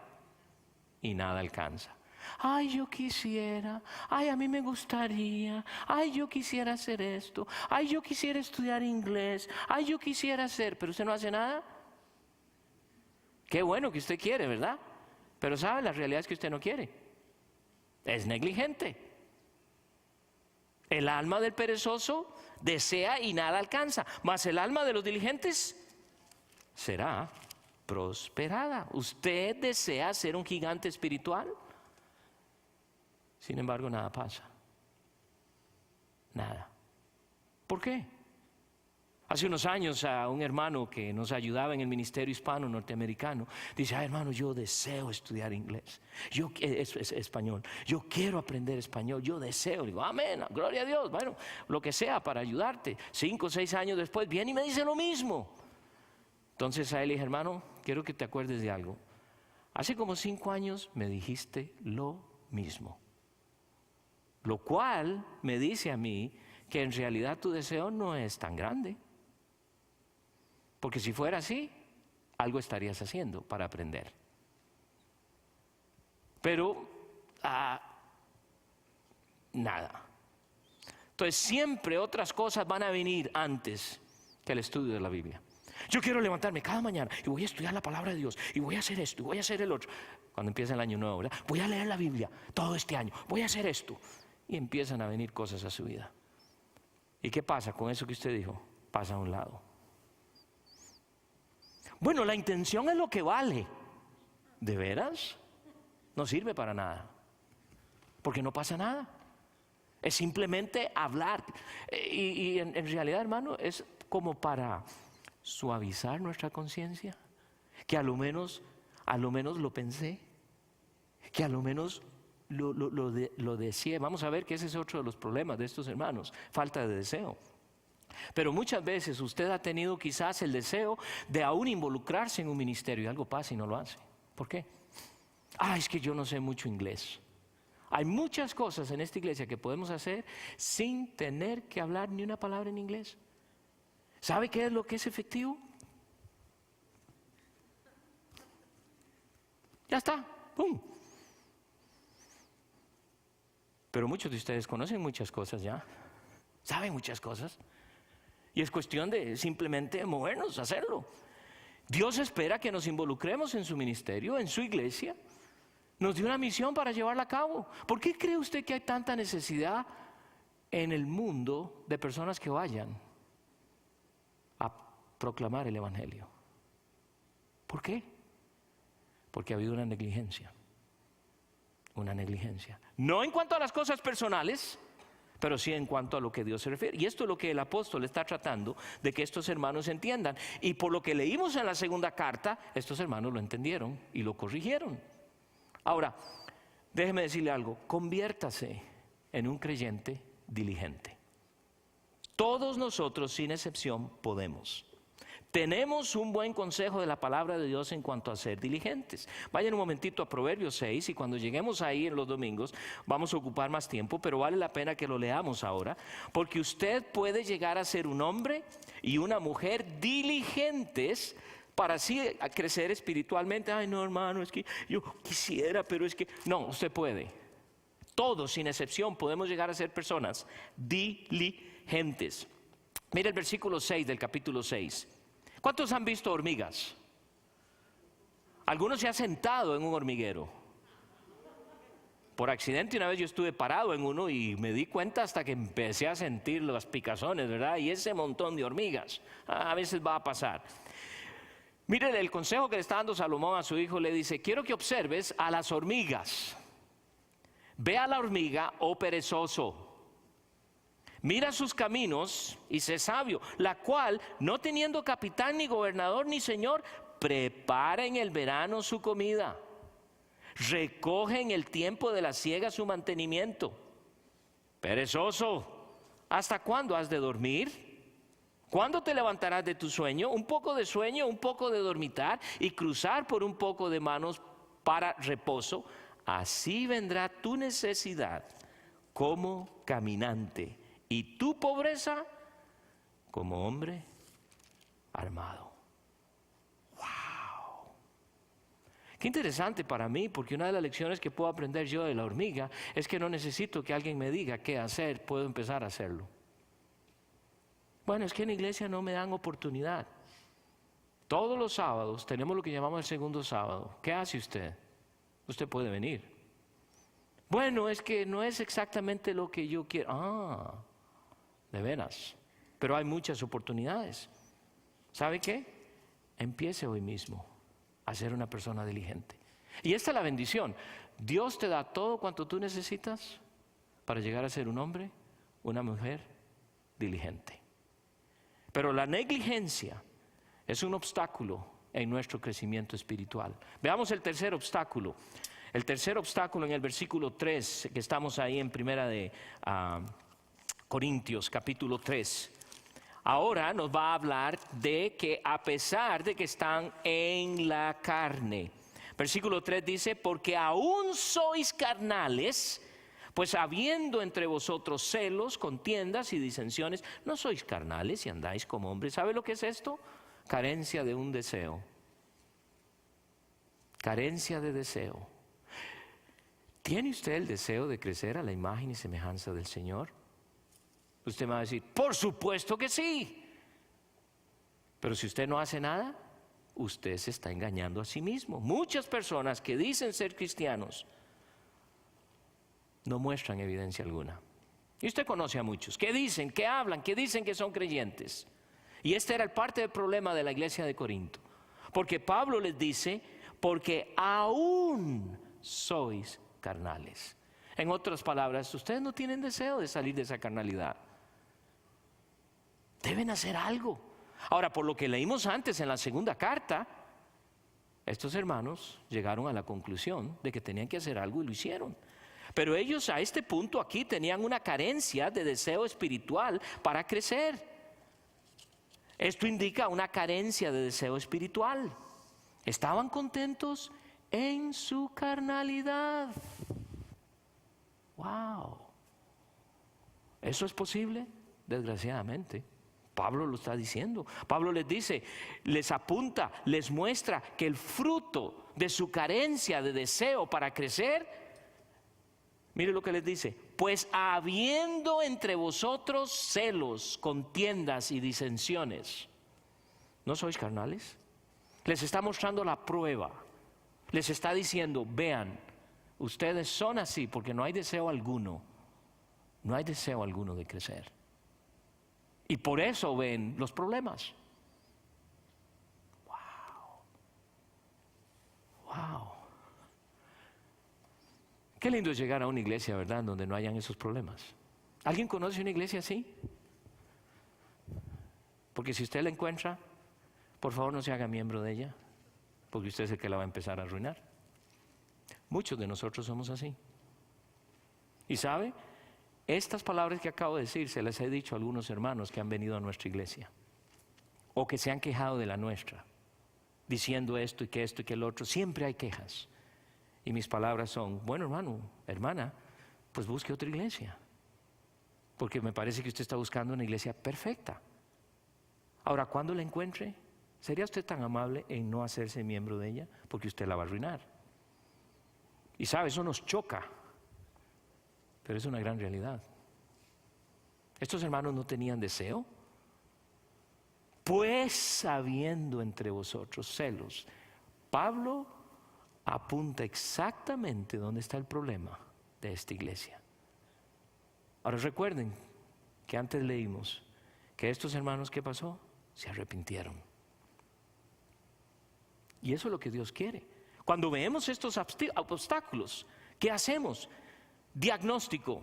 Speaker 1: y nada alcanza. Ay, yo quisiera, ay, a mí me gustaría, ay, yo quisiera hacer esto, ay, yo quisiera estudiar inglés, ay, yo quisiera hacer, pero usted no hace nada. Qué bueno que usted quiere, ¿verdad? Pero sabe, la realidad es que usted no quiere. Es negligente. El alma del perezoso desea y nada alcanza, mas el alma de los diligentes será prosperada. ¿Usted desea ser un gigante espiritual? Sin embargo, nada pasa. Nada. ¿Por qué? Hace unos años a un hermano que nos ayudaba en el ministerio hispano norteamericano dice, hermano, yo deseo estudiar inglés, español, yo quiero aprender español, yo deseo. Digo, amén, gloria a Dios, bueno, lo que sea para ayudarte. 5 o 6 años después viene y me dice lo mismo. Entonces a él le dije, hermano, quiero que te acuerdes de algo. Hace como 5 años me dijiste lo mismo. Lo cual me dice a mí que en realidad tu deseo no es tan grande. Porque si fuera así, algo estarías haciendo para aprender. Pero, nada. Entonces siempre otras cosas van a venir antes que el estudio de la Biblia. Yo quiero levantarme cada mañana y voy a estudiar la palabra de Dios y voy a hacer esto y voy a hacer el otro. Cuando empieza el año nuevo, ¿verdad? Voy a leer la Biblia todo este año, voy a hacer esto. Y empiezan a venir cosas a su vida. ¿Y qué pasa con eso que usted dijo? Pasa a un lado. Bueno, la intención es lo que vale. ¿De veras? No sirve para nada. Porque no pasa nada. Es simplemente hablar. Y en realidad, hermano, es como para suavizar nuestra conciencia. que a lo menos lo pensé, que a lo menos lo deseé. Vamos a ver que ese es otro de los problemas de estos hermanos, falta de deseo. Pero muchas veces usted ha tenido quizás el deseo de aún involucrarse en un ministerio y algo pasa y no lo hace. ¿Por qué? Es que yo no sé mucho inglés. Hay muchas cosas en esta iglesia que podemos hacer sin tener que hablar ni una palabra en inglés. ¿Sabe qué es lo que es efectivo? Ya está, ¡pum! Pero muchos de ustedes conocen muchas cosas ya, saben muchas cosas. Y es cuestión de simplemente movernos, hacerlo. Dios espera que nos involucremos en su ministerio, en su iglesia. Nos dio una misión para llevarla a cabo. ¿Por qué cree usted que hay tanta necesidad en el mundo de personas que vayan a proclamar el evangelio? ¿Por qué? Porque ha habido una negligencia. Una negligencia. No en cuanto a las cosas personales, pero sí en cuanto a lo que Dios se refiere. Y esto es lo que el apóstol está tratando de que estos hermanos entiendan. Y por lo que leímos en la segunda carta, estos hermanos lo entendieron y lo corrigieron. Ahora, déjeme decirle algo, conviértase en un creyente diligente. Todos nosotros, sin excepción, podemos. Tenemos un buen consejo de la palabra de Dios en cuanto a ser diligentes. Vayan un momentito a Proverbios 6 y cuando lleguemos ahí en los domingos vamos a ocupar más tiempo, pero vale la pena que lo leamos ahora, porque usted puede llegar a ser un hombre y una mujer diligentes para así crecer espiritualmente. No, hermano, es que yo quisiera, pero es que... No, usted puede. Todos, sin excepción, podemos llegar a ser personas diligentes. Mira el versículo 6 del capítulo 6. ¿Cuántos han visto hormigas? Algunos se han sentado en un hormiguero. Por accidente una vez yo estuve parado en uno y me di cuenta hasta que empecé a sentir las picazones, ¿verdad? Y ese montón de hormigas, a veces va a pasar. Mire el consejo que le está dando Salomón a su hijo, le dice, quiero que observes a las hormigas. Ve a la hormiga, oh perezoso. Mira sus caminos y sé sabio, la cual, no teniendo capitán, ni gobernador, ni señor, prepara en el verano su comida, recoge en el tiempo de la siega su mantenimiento. Perezoso, ¿hasta cuándo has de dormir? ¿Cuándo te levantarás de tu sueño? Un poco de sueño, un poco de dormitar y cruzar por un poco de manos para reposo. Así vendrá tu necesidad como caminante y tu pobreza como hombre armado. ¡Wow! Qué interesante para mí, porque una de las lecciones que puedo aprender yo de la hormiga es que no necesito que alguien me diga qué hacer, puedo empezar a hacerlo. Bueno, es que en la iglesia no me dan oportunidad. Todos los sábados tenemos lo que llamamos el segundo sábado. ¿Qué hace usted? Usted puede venir. Bueno, es que no es exactamente lo que yo quiero. De veras. Pero hay muchas oportunidades. ¿Sabe qué? Empiece hoy mismo a ser una persona diligente. Y esta es la bendición. Dios te da todo cuanto tú necesitas para llegar a ser un hombre, una mujer diligente. Pero la negligencia es un obstáculo en nuestro crecimiento espiritual. Veamos el tercer obstáculo. El tercer obstáculo en el versículo 3, que estamos ahí en primera de Corintios, capítulo 3. Ahora nos va a hablar de que a pesar de que están en la carne. Versículo 3 dice, porque aún sois carnales, pues habiendo entre vosotros celos, contiendas y disensiones, no sois carnales y andáis como hombres. ¿Sabe lo que es esto? Carencia de un deseo. Carencia de deseo. ¿Tiene usted el deseo de crecer a la imagen y semejanza del Señor? Usted me va a decir, por supuesto que sí. Pero si usted no hace nada, usted se está engañando a sí mismo. Muchas personas que dicen ser cristianos no muestran evidencia alguna. Y usted conoce a muchos que dicen, que hablan, que dicen que son creyentes. Y este era el parte del problema de la iglesia de Corinto. Porque Pablo les dice, porque aún sois carnales. En otras palabras, ustedes no tienen deseo de salir de esa carnalidad. Deben hacer algo. Ahora, por lo que leímos antes en la segunda carta, estos hermanos llegaron a la conclusión de que tenían que hacer algo y lo hicieron. Pero ellos a este punto aquí tenían una carencia de deseo espiritual para crecer. Esto indica una carencia de deseo espiritual. Estaban contentos en su carnalidad. ¡Wow! ¿Eso es posible? Desgraciadamente. Pablo lo está diciendo. Pablo les dice, les apunta, les muestra que el fruto de su carencia de deseo para crecer, mire lo que les dice: pues habiendo entre vosotros celos, contiendas y disensiones, ¿no sois carnales? Les está mostrando la prueba. Les está diciendo, vean, ustedes son así porque no hay deseo alguno. No hay deseo alguno de crecer. Y por eso ven los problemas. Wow. Qué lindo es llegar a una iglesia, ¿verdad?, donde no hayan esos problemas. ¿Alguien conoce una iglesia así? Porque si usted la encuentra, por favor no se haga miembro de ella, porque usted es el que la va a empezar a arruinar. Muchos de nosotros somos así. ¿Y sabe? Estas palabras que acabo de decir se las he dicho a algunos hermanos que han venido a nuestra iglesia o que se han quejado de la nuestra, diciendo esto y que el otro. Siempre hay quejas. Y mis palabras son, bueno, hermano, hermana, pues busque otra iglesia, porque me parece que usted está buscando una iglesia perfecta. Ahora, cuando la encuentre, ¿sería usted tan amable en no hacerse miembro de ella? Porque usted la va a arruinar. Y sabe, eso nos choca, pero es una gran realidad. Estos hermanos no tenían deseo, pues habiendo entre vosotros celos. Pablo apunta exactamente dónde está el problema de esta iglesia. Ahora recuerden que antes leímos que estos hermanos, ¿qué pasó? Se arrepintieron. Y eso es lo que Dios quiere. Cuando vemos estos obstáculos, ¿qué hacemos? Diagnóstico.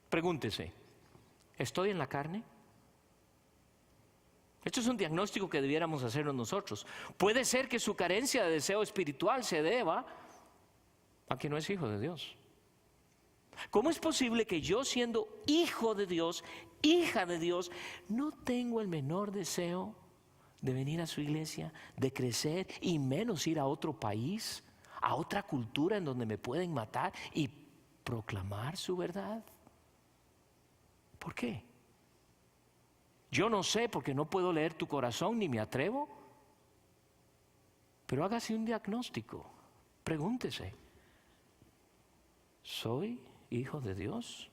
Speaker 1: Pregúntese, ¿estoy en la carne? Esto es un diagnóstico que debiéramos hacernos nosotros. Puede ser que su carencia de deseo espiritual se deba a que no es hijo de Dios. ¿Cómo es posible que yo, siendo hijo de Dios, hija de Dios, no tengo el menor deseo de venir a su iglesia, de crecer y menos ir a otro país, a otra cultura en donde me pueden matar y proclamar su verdad? ¿Por qué? Yo no sé, porque no puedo leer tu corazón ni me atrevo. Pero hágase un diagnóstico. Pregúntese, ¿soy hijo de Dios?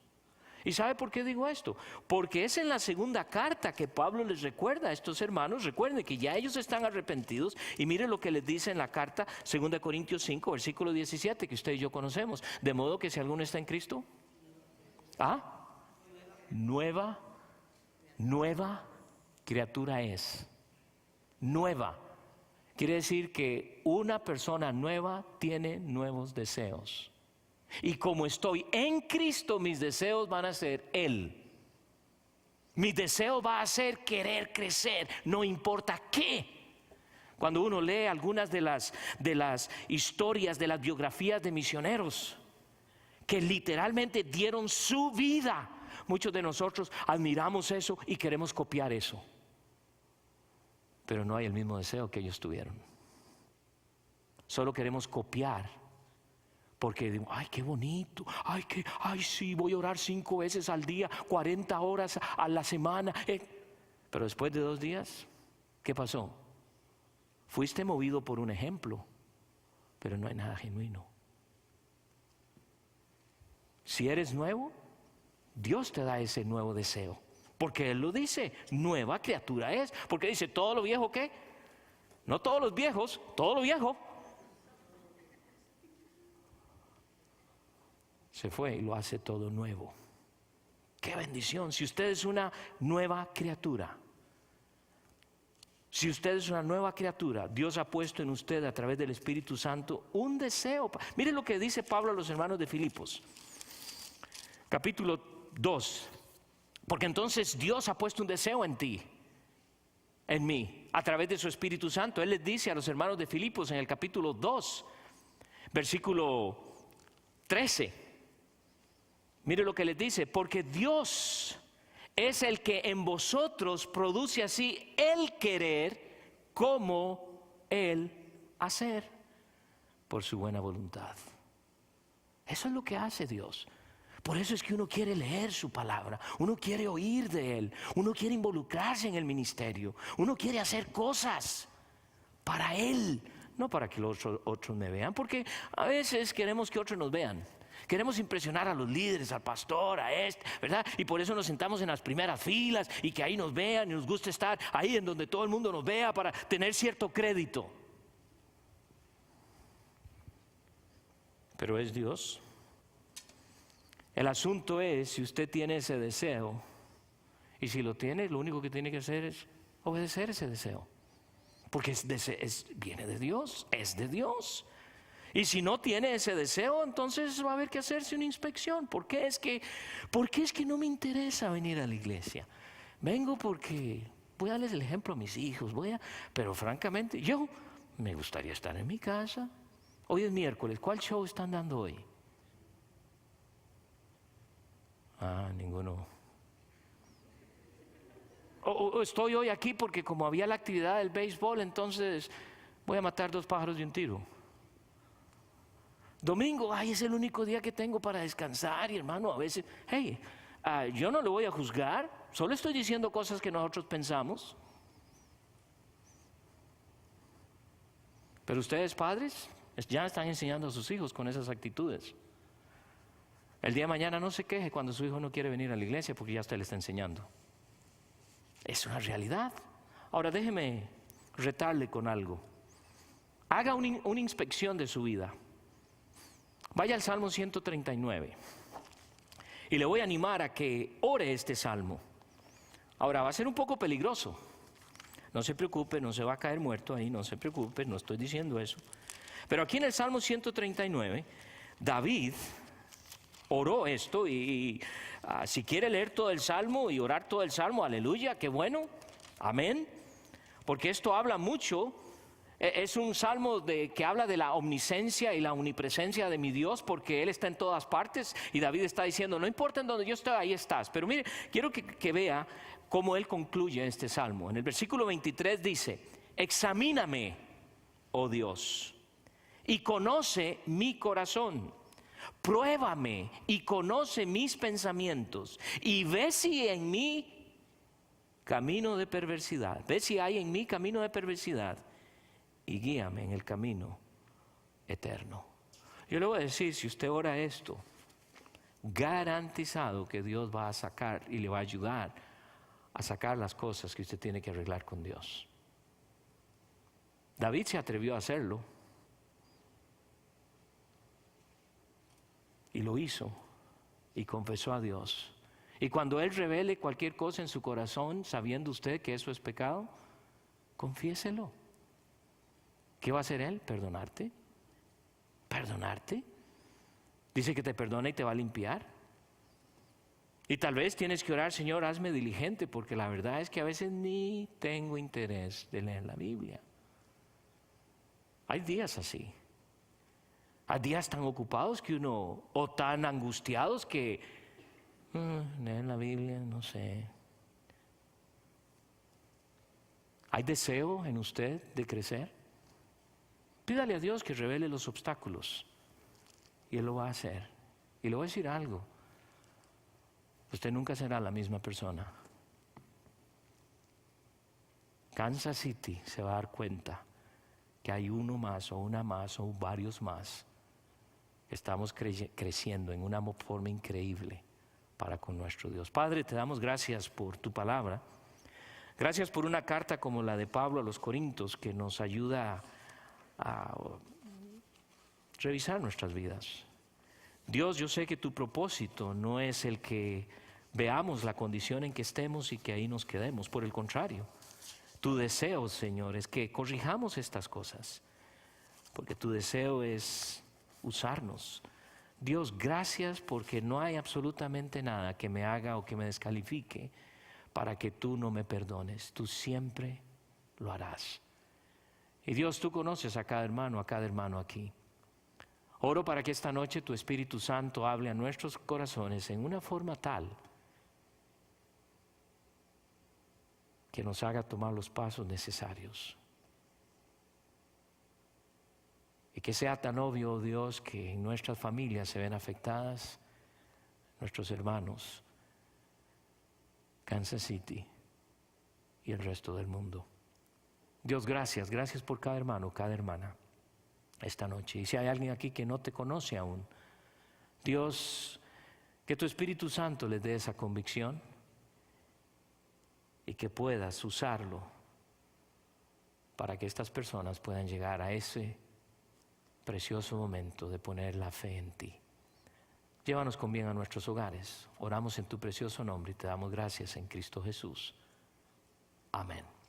Speaker 1: ¿Y sabe por qué digo esto? Porque es en la segunda carta que Pablo les recuerda a estos hermanos. Recuerden que ya ellos están arrepentidos. Y miren lo que les dice en la carta 2 Corintios 5, versículo 17, que usted y yo conocemos. De modo que si alguno está en Cristo, nueva criatura es. Nueva. Quiere decir que una persona nueva tiene nuevos deseos. Y como estoy en Cristo, mis deseos van a ser Él. Mi deseo va a ser querer crecer, no importa qué. Cuando uno lee algunas de las historias, de las biografías de misioneros que literalmente dieron su vida, muchos de nosotros admiramos eso y queremos copiar eso, pero no hay el mismo deseo que ellos tuvieron. Solo queremos copiar porque digo, ay, qué bonito, ay sí, voy a orar 5 veces al día, 40 horas a la semana. Pero después de 2 días, ¿qué pasó? Fuiste movido por un ejemplo, pero no hay nada genuino. Si eres nuevo, Dios te da ese nuevo deseo, porque Él lo dice, nueva criatura es. Porque dice, todo lo viejo, ¿qué? No todos los viejos, todo lo viejo se fue y lo hace todo nuevo. ¡Qué bendición! Si usted es una nueva criatura, si usted es una nueva criatura, Dios ha puesto en usted a través del Espíritu Santo un deseo. Mire lo que dice Pablo a los hermanos de Filipos, capítulo 2. Porque entonces Dios ha puesto un deseo en ti, en mí, a través de su Espíritu Santo. Él les dice a los hermanos de Filipos en el capítulo 2, versículo 13. Mire lo que les dice: porque Dios es el que en vosotros produce así el querer como el hacer por su buena voluntad. Eso es lo que hace Dios. Por eso es que uno quiere leer su palabra, uno quiere oír de Él, uno quiere involucrarse en el ministerio, uno quiere hacer cosas para Él, no para que los otros me vean, porque a veces queremos que otros nos vean. Queremos impresionar a los líderes, al pastor, a ¿verdad? Y por eso nos sentamos en las primeras filas y que ahí nos vean y nos gusta estar ahí en donde todo el mundo nos vea para tener cierto crédito. Pero es Dios. El asunto es si usted tiene ese deseo, y si lo tiene, lo único que tiene que hacer es obedecer ese deseo, porque viene de Dios, es de Dios. Y si no tiene ese deseo, entonces va a haber que hacerse una inspección. ¿Por qué es que no me interesa venir a la iglesia? Vengo porque voy a darles el ejemplo a mis hijos, pero francamente yo me gustaría estar en mi casa. Hoy es miércoles, ¿cuál show están dando hoy? Ninguno. O estoy hoy aquí porque como había la actividad del béisbol, entonces voy a matar 2 pájaros de un tiro. Domingo, es el único día que tengo para descansar, y hermano, a veces, yo no lo voy a juzgar, solo estoy diciendo cosas que nosotros pensamos. Pero ustedes, padres, ya están enseñando a sus hijos con esas actitudes. El día de mañana no se queje cuando su hijo no quiere venir a la iglesia, porque ya usted le está enseñando. Es una realidad. Ahora déjeme retarle con algo. Haga una inspección de su vida. Vaya al Salmo 139 y le voy a animar a que ore este salmo. Ahora va a ser un poco peligroso. No se preocupe, no se va a caer muerto ahí, no se preocupe, no estoy diciendo eso. Pero aquí en el Salmo 139, David oró esto y si quiere leer todo el salmo y orar todo el salmo, aleluya, qué bueno, amén. Porque esto habla mucho. Es un salmo que habla de la omnisciencia y la omnipresencia de mi Dios, porque Él está en todas partes. Y David está diciendo, no importa en donde yo esté, ahí estás. Pero mire, quiero que vea cómo Él concluye este salmo. En el versículo 23 dice: examíname, oh Dios, y conoce mi corazón. Pruébame y conoce mis pensamientos, y ve si en mí camino de perversidad. Ve si hay en mí camino de perversidad, y guíame en el camino eterno. Yo le voy a decir, si usted ora esto, garantizado que Dios va a sacar y le va a ayudar a sacar las cosas que usted tiene que arreglar con Dios. David se atrevió a hacerlo y lo hizo y confesó a Dios. Y cuando Él revele cualquier cosa en su corazón, sabiendo usted que eso es pecado, confiéselo. ¿Qué va a hacer Él? ¿Perdonarte? ¿Perdonarte? Dice que te perdona y te va a limpiar. Y tal vez tienes que orar, Señor, hazme diligente, porque la verdad es que a veces ni tengo interés de leer la Biblia. Hay días así. Hay días tan ocupados que uno, o tan angustiados que leer la Biblia, no sé. ¿Hay deseo en usted de crecer? Pídale a Dios que revele los obstáculos y Él lo va a hacer. Y le voy a decir algo: usted nunca será la misma persona. Kansas City se va a dar cuenta que hay uno más o una más o varios más. Estamos creciendo en una forma increíble para con nuestro Dios. Padre, te damos gracias por tu palabra. Gracias por una carta como la de Pablo a los Corintios, que nos ayuda a revisar nuestras vidas. Dios, yo sé que tu propósito no es el que veamos la condición en que estemos y que ahí nos quedemos. Por el contrario, tu deseo, Señor, es que corrijamos estas cosas, porque tu deseo es usarnos. Dios, gracias, porque no hay absolutamente nada que me haga o que me descalifique para que tú no me perdones. Tú siempre lo harás. Y Dios, tú conoces a cada hermano aquí. Oro para que esta noche tu Espíritu Santo hable a nuestros corazones en una forma tal que nos haga tomar los pasos necesarios. Y que sea tan obvio, oh Dios, que en nuestras familias se ven afectadas, nuestros hermanos, Kansas City y el resto del mundo. Dios, gracias por cada hermano, cada hermana esta noche. Y si hay alguien aquí que no te conoce aún, Dios, que tu Espíritu Santo les dé esa convicción y que puedas usarlo para que estas personas puedan llegar a ese precioso momento de poner la fe en ti. Llévanos con bien a nuestros hogares. Oramos en tu precioso nombre y te damos gracias en Cristo Jesús. Amén.